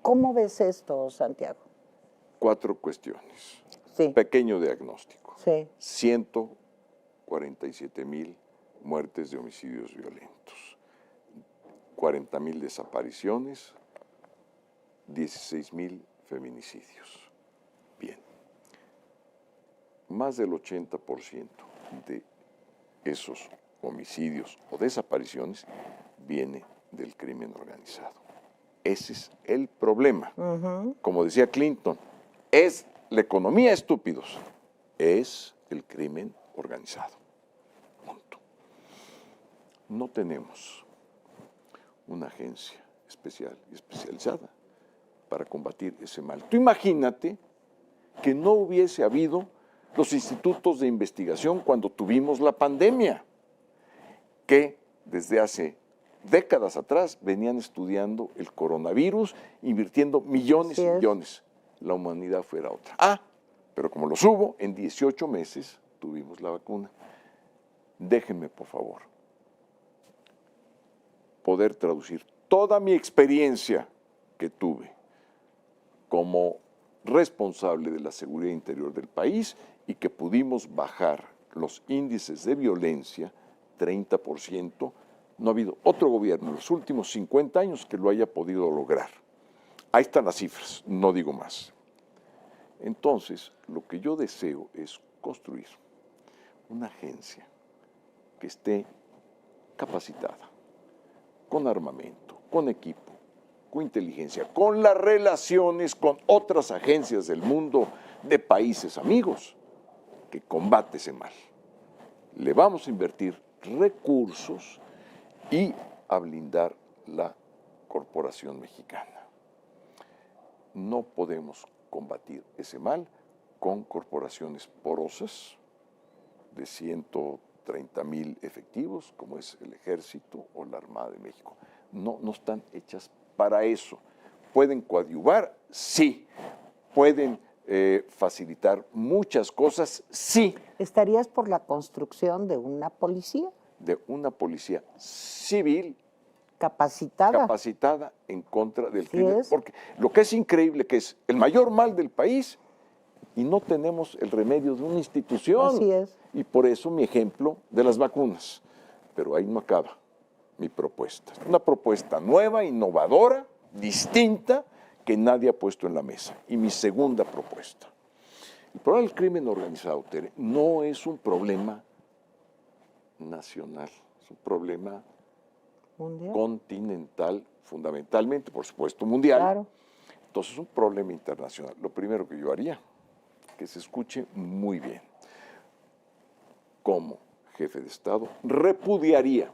¿Cómo ves esto, Santiago? 4 cuestiones. Sí. Pequeño diagnóstico. Sí. 147,000 muertes de homicidios violentos, 40,000 desapariciones, 16,000 feminicidios. Bien. Más del 80% de esos homicidios o desapariciones viene del crimen organizado. Ese es el problema. Como decía Clinton, es la economía, estúpidos, es el crimen organizado. Punto. No tenemos una agencia especial y especializada para combatir ese mal. Tú imagínate que no hubiese habido los institutos de investigación cuando tuvimos la pandemia, que desde hace décadas atrás venían estudiando el coronavirus, invirtiendo millones y millones. La humanidad fuera otra. Pero como los hubo, en 18 meses tuvimos la vacuna. Déjenme, por favor, poder traducir toda mi experiencia que tuve como responsable de la seguridad interior del país y que pudimos bajar los índices de violencia 30%. No ha habido otro gobierno en los últimos 50 años que lo haya podido lograr. Ahí están las cifras, no digo más. Entonces, lo que yo deseo es construir una agencia que esté capacitada, con armamento, con equipo, con inteligencia, con las relaciones con otras agencias del mundo de países amigos, que combate ese mal. Le vamos a invertir recursos y a blindar la corporación mexicana. No podemos combatir ese mal con corporaciones porosas de 130,000 efectivos, como es el Ejército o la Armada de México. No están hechas para eso. ¿Pueden coadyuvar? Sí. ¿Pueden facilitar muchas cosas? Sí. ¿Estarías por la construcción de una policía? De una policía civil capacitada en contra del crimen. Porque lo que es increíble que es el mayor mal del país y no tenemos el remedio de una institución. Así es. Y por eso mi ejemplo de las vacunas. Pero ahí no acaba mi propuesta. Una propuesta nueva, innovadora, distinta, que nadie ha puesto en la mesa. Y mi segunda propuesta. El problema del crimen organizado, Tere, no es un problema nacional, es un problema mundial, continental, fundamentalmente, por supuesto, mundial. Claro. Entonces es un problema internacional. Lo primero que yo haría, que se escuche muy bien, como jefe de Estado, repudiaría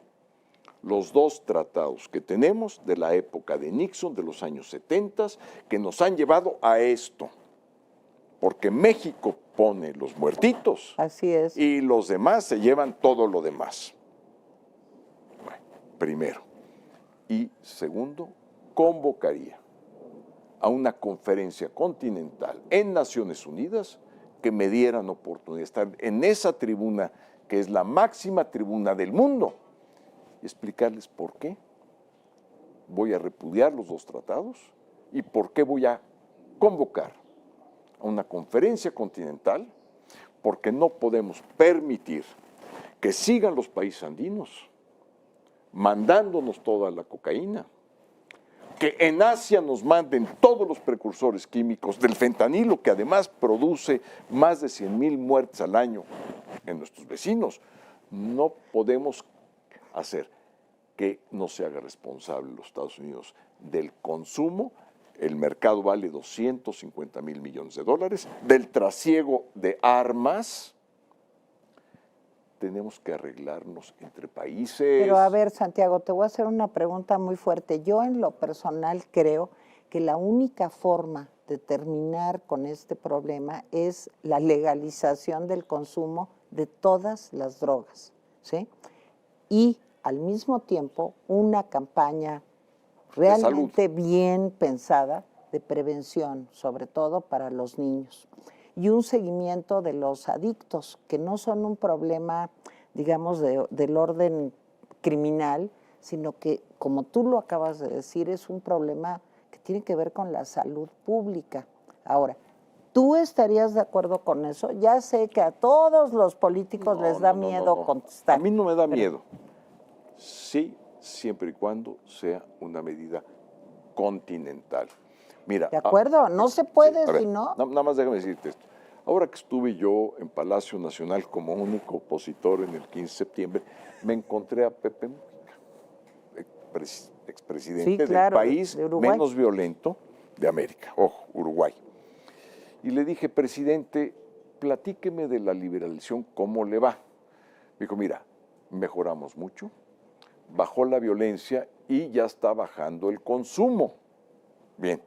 los dos tratados que tenemos de la época de Nixon, de los años 70, que nos han llevado a esto. Porque México pone los muertitos. Así es. Y los demás se llevan todo lo demás. Bueno, primero. Y segundo, convocaría a una conferencia continental en Naciones Unidas que me dieran oportunidad de estar en esa tribuna, que es la máxima tribuna del mundo, y explicarles por qué voy a repudiar los dos tratados y por qué voy a convocar a una conferencia continental, porque no podemos permitir que sigan los países andinos mandándonos toda la cocaína, que en Asia nos manden todos los precursores químicos del fentanilo, que además produce más de 100,000 muertes al año en nuestros vecinos. No podemos hacer que no se haga responsable los Estados Unidos del consumo. El mercado vale 250,000 millones de dólares, del trasiego de armas. Tenemos que arreglarnos entre países. Pero a ver, Santiago, te voy a hacer una pregunta muy fuerte. Yo en lo personal creo que la única forma de terminar con este problema es la legalización del consumo de todas las drogas, ¿sí? Y al mismo tiempo una campaña realmente bien pensada de prevención, sobre todo para los niños, y un seguimiento de los adictos, que no son un problema, digamos, del orden criminal, sino que, como tú lo acabas de decir, es un problema que tiene que ver con la salud pública. Ahora, ¿tú estarías de acuerdo con eso? Ya sé que a todos los políticos les da miedo contestar. A mí no me da miedo. Sí, siempre y cuando sea una medida continental. Mira, ¿de acuerdo? No se puede si no. Nada más déjame decirte esto. Ahora que estuve yo en Palacio Nacional como único opositor en el 15 de septiembre, me encontré a Pepe Mujica, expresidente del país menos violento de América, ojo, Uruguay. Y le dije, presidente, platíqueme de la liberalización, ¿cómo le va? Me dijo, mira, mejoramos mucho, bajó la violencia y ya está bajando el consumo. Bien,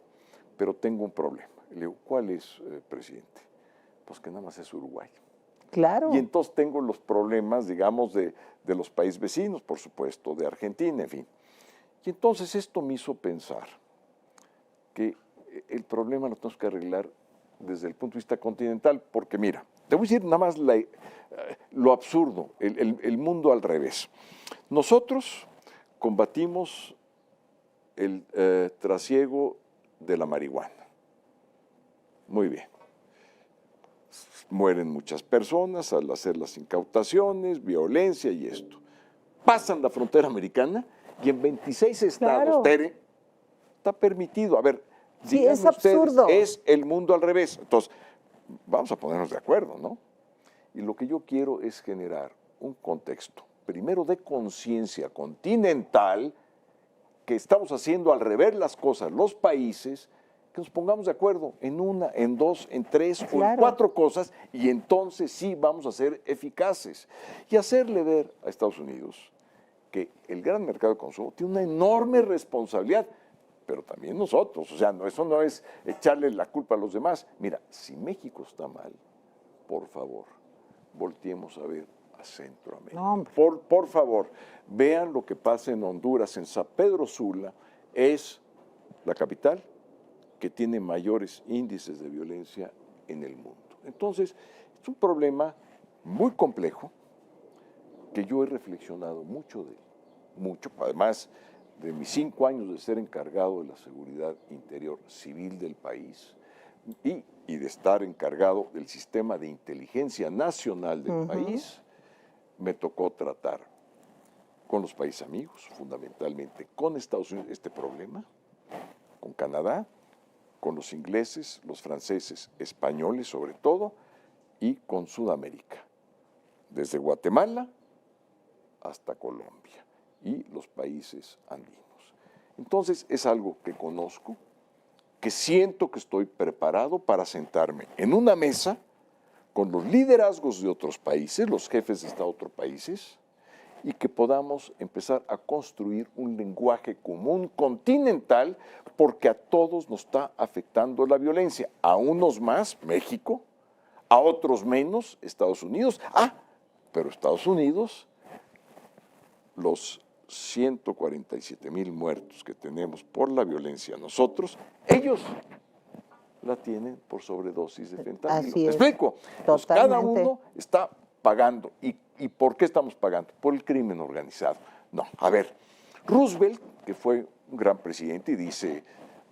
pero tengo un problema. Le digo, ¿cuál es, presidente? Pues que nada más es Uruguay. Claro. Y entonces tengo los problemas, digamos, de los países vecinos, por supuesto, de Argentina, en fin. Y entonces esto me hizo pensar que el problema lo tenemos que arreglar desde el punto de vista continental, porque mira, te voy a decir nada más lo absurdo, el mundo al revés. Nosotros combatimos el trasiego de la marihuana. Muy bien. Mueren muchas personas al hacer las incautaciones, violencia y esto. Pasan la frontera americana y en 26 estados, Claro. Tere, está permitido. A ver, Sí, díganme es absurdo. ustedes, es el mundo al revés. Entonces, vamos a ponernos de acuerdo, ¿no? Y lo que yo quiero es generar un contexto, primero de conciencia continental, que estamos haciendo al revés las cosas, los países, que nos pongamos de acuerdo en una, en dos, en tres o en 4 cosas, y entonces sí vamos a ser eficaces. Y hacerle ver a Estados Unidos que el gran mercado de consumo tiene una enorme responsabilidad, pero también nosotros. O sea, eso no es echarle la culpa a los demás. Mira, si México está mal, por favor, volteemos a ver a Centroamérica. No, por favor, vean lo que pasa en Honduras, en San Pedro Sula, es la capital que tiene mayores índices de violencia en el mundo. Entonces, es un problema muy complejo que yo he reflexionado mucho de él, mucho, además de mis 5 años de ser encargado de la seguridad interior civil del país y de estar encargado del sistema de inteligencia nacional del país, me tocó tratar con los países amigos, fundamentalmente con Estados Unidos, este problema, con Canadá, con los ingleses, los franceses, españoles sobre todo, y con Sudamérica, desde Guatemala hasta Colombia y los países andinos. Entonces es algo que conozco, que siento que estoy preparado para sentarme en una mesa con los liderazgos de otros países, los jefes de Estado de otros países, y que podamos empezar a construir un lenguaje común continental, porque a todos nos está afectando la violencia, a unos más, México, a otros menos, Estados Unidos. Pero Estados Unidos, los 147,000 muertos que tenemos por la violencia nosotros, ellos la tienen por sobredosis de fentanilo. Así ¿Me es. explico? Pues cada Totalmente. uno está pagando. ¿Y por qué estamos pagando? Por el crimen organizado. No, a ver, Roosevelt, que fue un gran presidente, y dice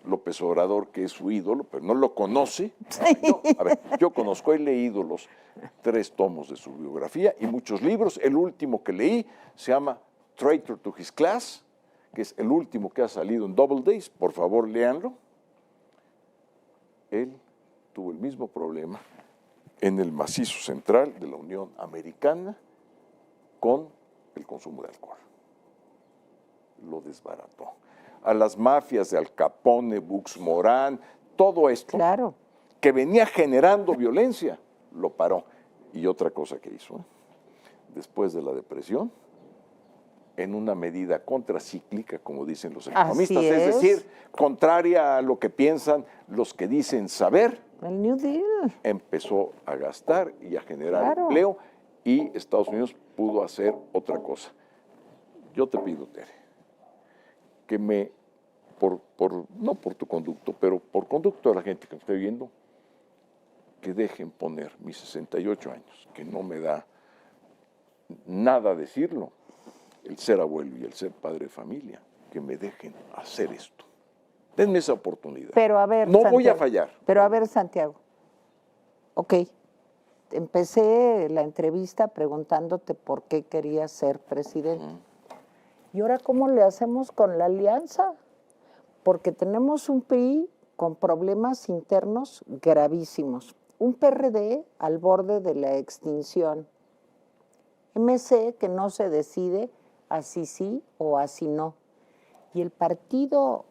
López Obrador que es su ídolo, pero no lo conoce. Yo conozco, he leído los 3 tomos de su biografía y muchos libros. El último que leí se llama Traitor to His Class, que es el último que ha salido en Doubleday. Por favor, léanlo. Él tuvo el mismo problema en el macizo central de la Unión Americana con el consumo de alcohol. Lo desbarató. A las mafias de Al Capone, Bux Morán, todo esto que venía generando violencia, lo paró. Y otra cosa que hizo, después de la depresión, en una medida contracíclica, como dicen los economistas, es decir, contraria a lo que piensan los que dicen saber, el New Deal empezó a gastar y a generar empleo, y Estados Unidos pudo hacer otra cosa. Yo te pido, Tere, que no por tu conducto, pero por conducto de la gente que me esté viendo, que dejen poner mis 68 años, que no me da nada decirlo, el ser abuelo y el ser padre de familia, que me dejen hacer esto. Denme esa oportunidad. Pero a ver, no Santiago, voy a fallar. Pero a ver, Santiago, ok, empecé la entrevista preguntándote por qué querías ser presidente. ¿Y ahora cómo le hacemos con la alianza? Porque tenemos un PRI con problemas internos gravísimos, un PRD al borde de la extinción, MC que no se decide así sí o así no. Y el partido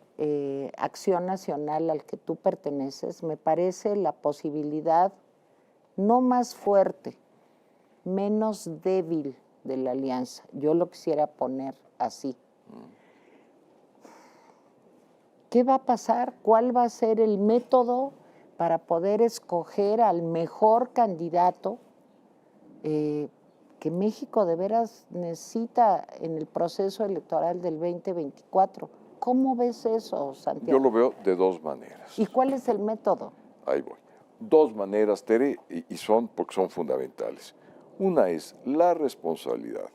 Acción Nacional al que tú perteneces me parece la posibilidad no más fuerte, menos débil de la alianza. Yo lo quisiera poner así. ¿qué va a pasar? ¿Cuál va a ser el método para poder escoger al mejor candidato que México de veras necesita en el proceso electoral del 2024? ¿Cómo ves eso, Santiago? Yo lo veo de dos maneras. ¿Y cuál es el método? Ahí voy. Dos maneras, Tere, y son porque son fundamentales. Una es la responsabilidad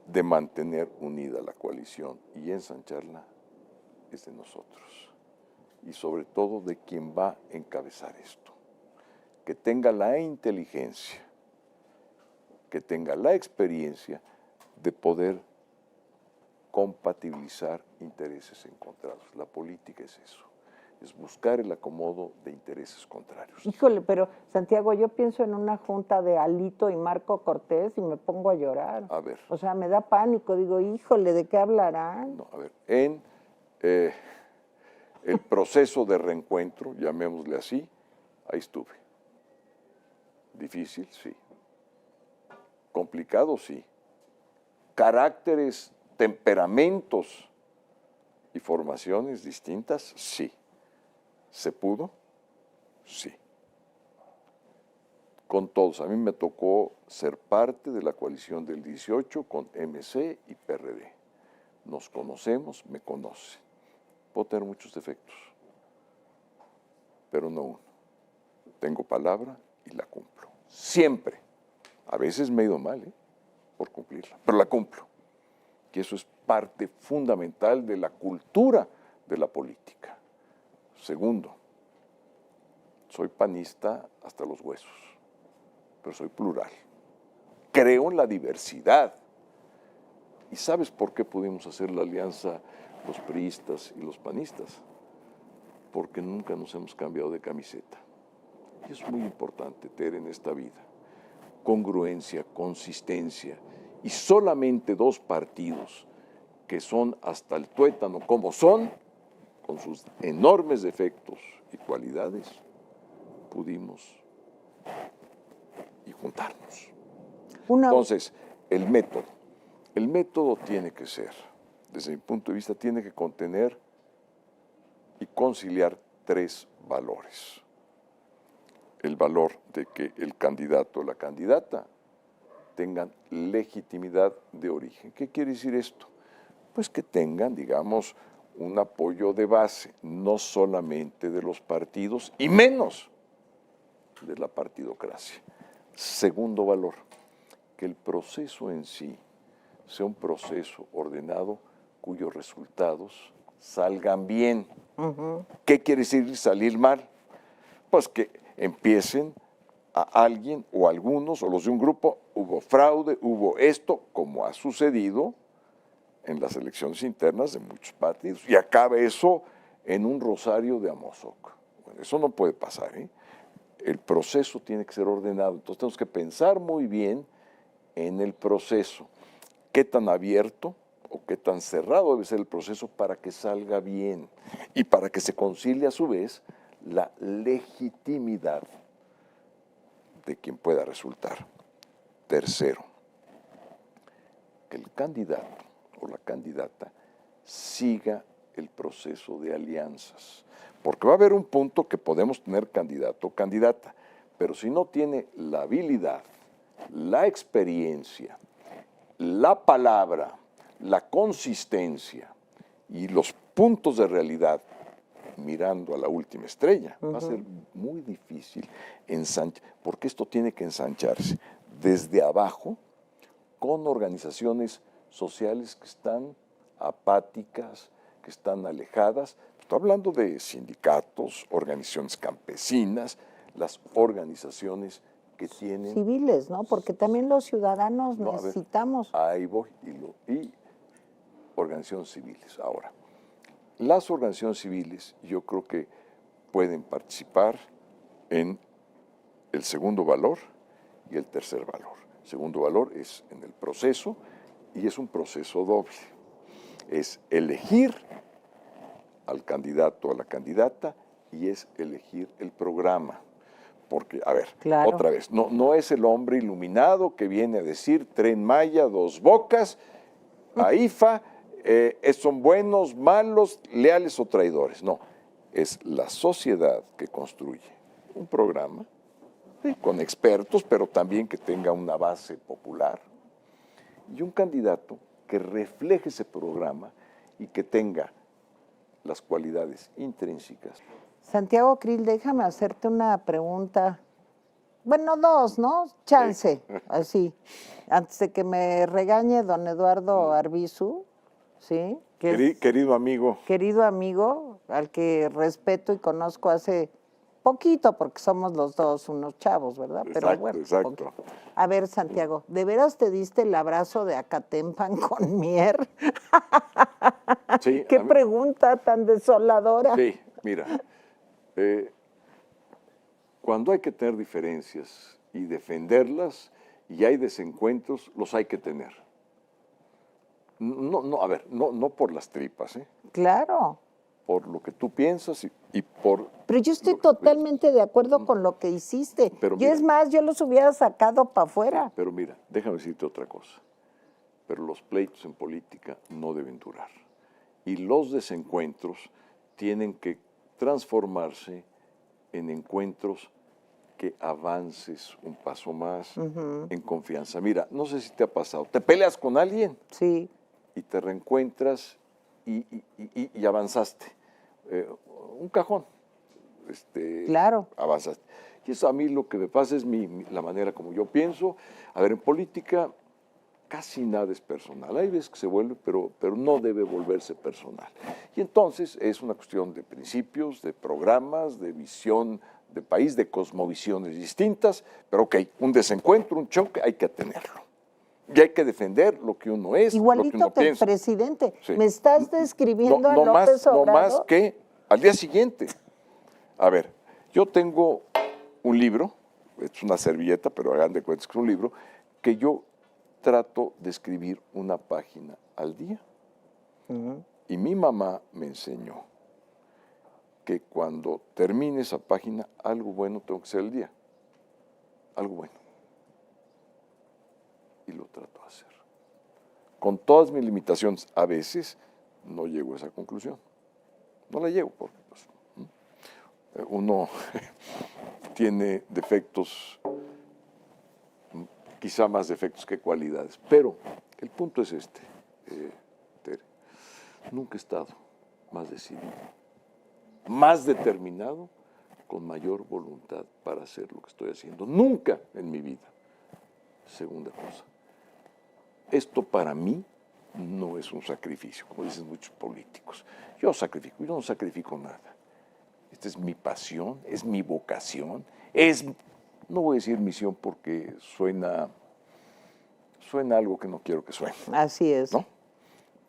de mantener unida la coalición y ensancharla es de nosotros. Y sobre todo de quien va a encabezar esto. Que tenga la inteligencia, que tenga la experiencia de poder compatibilizar intereses encontrados. La política es eso, es buscar el acomodo de intereses contrarios. Híjole, pero Santiago, yo pienso en una junta de Alito y Marco Cortés y me pongo a llorar. A ver. O sea, me da pánico, digo, híjole, ¿de qué hablarán? No, a ver, en el proceso de reencuentro, llamémosle así, ahí estuve. Difícil, sí. Complicado, sí. Caracteres, temperamentos y formaciones distintas, sí. ¿Se pudo? Sí. Con todos. A mí me tocó ser parte de la coalición del 18 con MC y PRD. Nos conocemos, me conocen. Puedo tener muchos defectos, pero no uno. Tengo palabra y la cumplo. Siempre. A veces me he ido mal, por cumplirla, pero la cumplo. Que eso es parte fundamental de la cultura de la política. Segundo, soy panista hasta los huesos, pero soy plural. Creo en la diversidad. ¿Y sabes por qué pudimos hacer la alianza los priistas y los panistas? Porque nunca nos hemos cambiado de camiseta. Y es muy importante, Tere, en esta vida. Congruencia, consistencia. Y solamente dos partidos que son hasta el tuétano como son, con sus enormes defectos y cualidades, pudimos y juntarnos. Entonces, el método tiene que ser, desde mi punto de vista, tiene que contener y conciliar tres valores. El valor de que el candidato o la candidata tengan legitimidad de origen. ¿Qué quiere decir esto? Pues que tengan, digamos, un apoyo de base, no solamente de los partidos y menos de la partidocracia. Segundo valor, que el proceso en sí sea un proceso ordenado cuyos resultados salgan bien. ¿Qué quiere decir salir mal? Pues que empiecen a alguien o algunos o los de un grupo, hubo fraude, hubo esto, como ha sucedido en las elecciones internas de muchos partidos, y acabe eso en un rosario de Amozoc. Bueno, eso no puede pasar, ¿eh? El proceso tiene que ser ordenado, entonces tenemos que pensar muy bien en el proceso, qué tan abierto o qué tan cerrado debe ser el proceso para que salga bien y para que se concilie a su vez la legitimidad de quien pueda resultar. Tercero, que el candidato o la candidata siga el proceso de alianzas, porque va a haber un punto que podemos tener candidato o candidata, pero si no tiene la habilidad, la experiencia, la palabra, la consistencia y los puntos de realidad mirando a la última estrella, va a ser muy difícil ensanchar, porque esto tiene que ensancharse desde abajo con organizaciones sociales que están apáticas, que están alejadas. Estoy hablando de sindicatos, organizaciones campesinas, las organizaciones que tienen... Civiles, ¿no? Porque también los ciudadanos necesitamos... Ahí voy, y organizaciones civiles. Ahora, las organizaciones civiles yo creo que pueden participar en el segundo valor y el tercer valor. El segundo valor es en el proceso, y es un proceso doble. Es elegir al candidato o a la candidata y es elegir el programa. Porque, a ver, otra vez, no es el hombre iluminado que viene a decir Tren Maya, Dos Bocas, AIFA, son buenos, malos, leales o traidores. No, es la sociedad que construye un programa, sí, con expertos, pero también que tenga una base popular, y un candidato que refleje ese programa y que tenga las cualidades intrínsecas. Santiago Krill, déjame hacerte una pregunta. Bueno, dos, ¿no? Chance, así. Antes de que me regañe don Eduardo Arbizu, ¿sí? Querido amigo. Querido amigo, al que respeto y conozco hace poquito, porque somos los dos unos chavos, ¿verdad? Exacto, pero bueno, exacto. Poquito. A ver, Santiago, ¿de veras te diste el abrazo de Acatempan con Mier? Sí, ¿Qué pregunta tan desoladora? Sí, mira, cuando hay que tener diferencias y defenderlas y hay desencuentros, los hay que tener. A ver, no por las tripas, ¿eh? Claro. Por lo que tú piensas y por... Pero yo estoy totalmente de acuerdo con lo que hiciste. Pero y es más, yo los hubiera sacado para afuera. Pero mira, déjame decirte otra cosa. Pero los pleitos en política no deben durar. Y los desencuentros tienen que transformarse en encuentros que avances un paso más en confianza. Mira, no sé si te ha pasado, te peleas con alguien, sí, y te reencuentras y avanzaste. Un cajón, claro, avanzaste. Y eso a mí lo que me pasa es la manera como yo pienso. A ver, en política casi nada es personal. Hay veces que se vuelve, pero no debe volverse personal. Y entonces es una cuestión de principios, de programas, de visión de país, de cosmovisiones distintas, pero ok, un desencuentro, un choque, hay que tenerlo. Y hay que defender lo que uno es, igualito lo que uno que piensa. El presidente. Sí. Me estás describiendo a López Obrador. No más que al día siguiente. A ver, yo tengo un libro, es una servilleta, pero hagan de cuentas que es un libro, que yo trato de escribir una página al día. Y mi mamá me enseñó que cuando termine esa página, algo bueno tengo que hacer el día. Algo bueno. Y lo trato de hacer. Con todas mis limitaciones, a veces no llego a esa conclusión. No la llego porque pues, uno tiene defectos, quizá más defectos que cualidades. Pero el punto es este, Tere. Nunca he estado más decidido, más determinado, con mayor voluntad para hacer lo que estoy haciendo. Nunca en mi vida. Segunda cosa, esto para mí no es un sacrificio, como dicen muchos políticos. Yo no sacrifico nada. Esta es mi pasión, es mi vocación, no voy a decir misión porque suena algo que no quiero que suene. Así es. ¿No?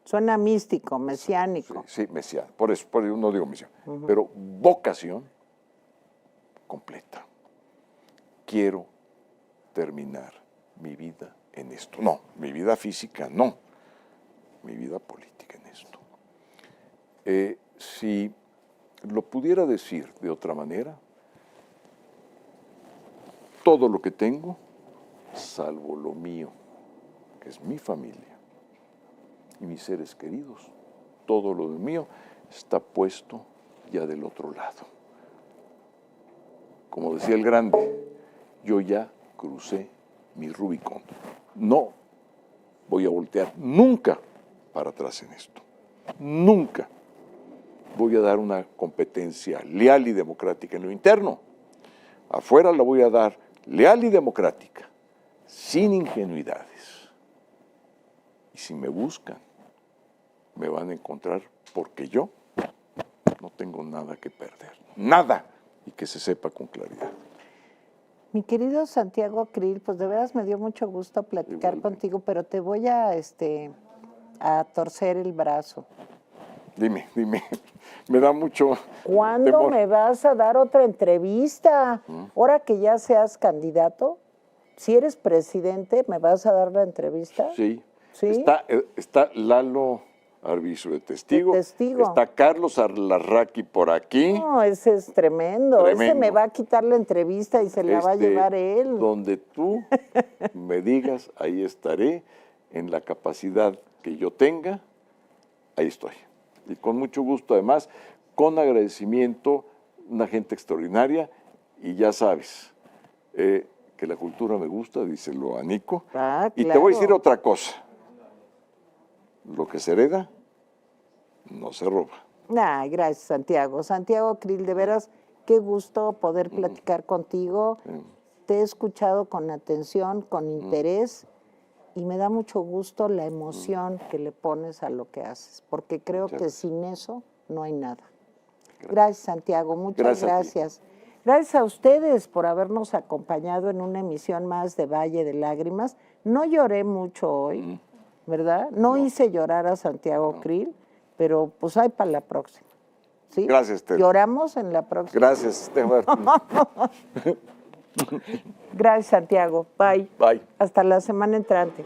Suena místico, mesiánico. Sí, mesiánico. Por eso no digo misión. Pero vocación completa. Quiero terminar mi vida en esto. No, mi vida física no. Mi vida política en esto. Si lo pudiera decir de otra manera, todo lo que tengo, salvo lo mío, que es mi familia, y mis seres queridos, todo lo mío está puesto ya del otro lado. Como decía el grande, yo ya crucé mi Rubicón. No voy a voltear nunca para atrás en esto. Nunca voy a dar una competencia leal y democrática en lo interno. Afuera la voy a dar leal y democrática, sin ingenuidades. Y si me buscan, me van a encontrar porque yo no tengo nada que perder. Nada. Y que se sepa con claridad. Mi querido Santiago Krill, pues de veras me dio mucho gusto platicar contigo, pero te voy a torcer el brazo. Dime, me da mucho ¿Cuándo temor. me vas a dar otra entrevista? Ahora que ya seas candidato, si eres presidente, ¿me vas a dar la entrevista? Sí. ¿Sí? Está Lalo Arbizu de testigo. testigo. Está Carlos Alarraqui por aquí. No, ese es tremendo. Ese me va a quitar la entrevista y se la va a llevar él. Donde tú me digas, ahí estaré, en la capacidad que yo tenga ahí estoy. Y con mucho gusto, además, con agradecimiento, una gente extraordinaria, y ya sabes que la cultura me gusta, díselo a Nico. Ah, y te voy a decir claro. otra cosa. Lo que se hereda, no se roba. Ay, gracias, Santiago. Santiago Krill, de veras, qué gusto poder platicar contigo. Te he escuchado con atención, con interés, y me da mucho gusto la emoción que le pones a lo que haces, porque creo que sin eso no hay nada. Gracias, Santiago. Muchas gracias. Gracias a ustedes por habernos acompañado en una emisión más de Valle de Lágrimas. No lloré mucho hoy, ¿verdad? No hice llorar a Santiago Krill, pero pues hay para la próxima. ¿Sí? Gracias, Ted. Lloramos en la próxima. Gracias, Ted. Gracias, Santiago. Bye. Bye. Hasta la semana entrante.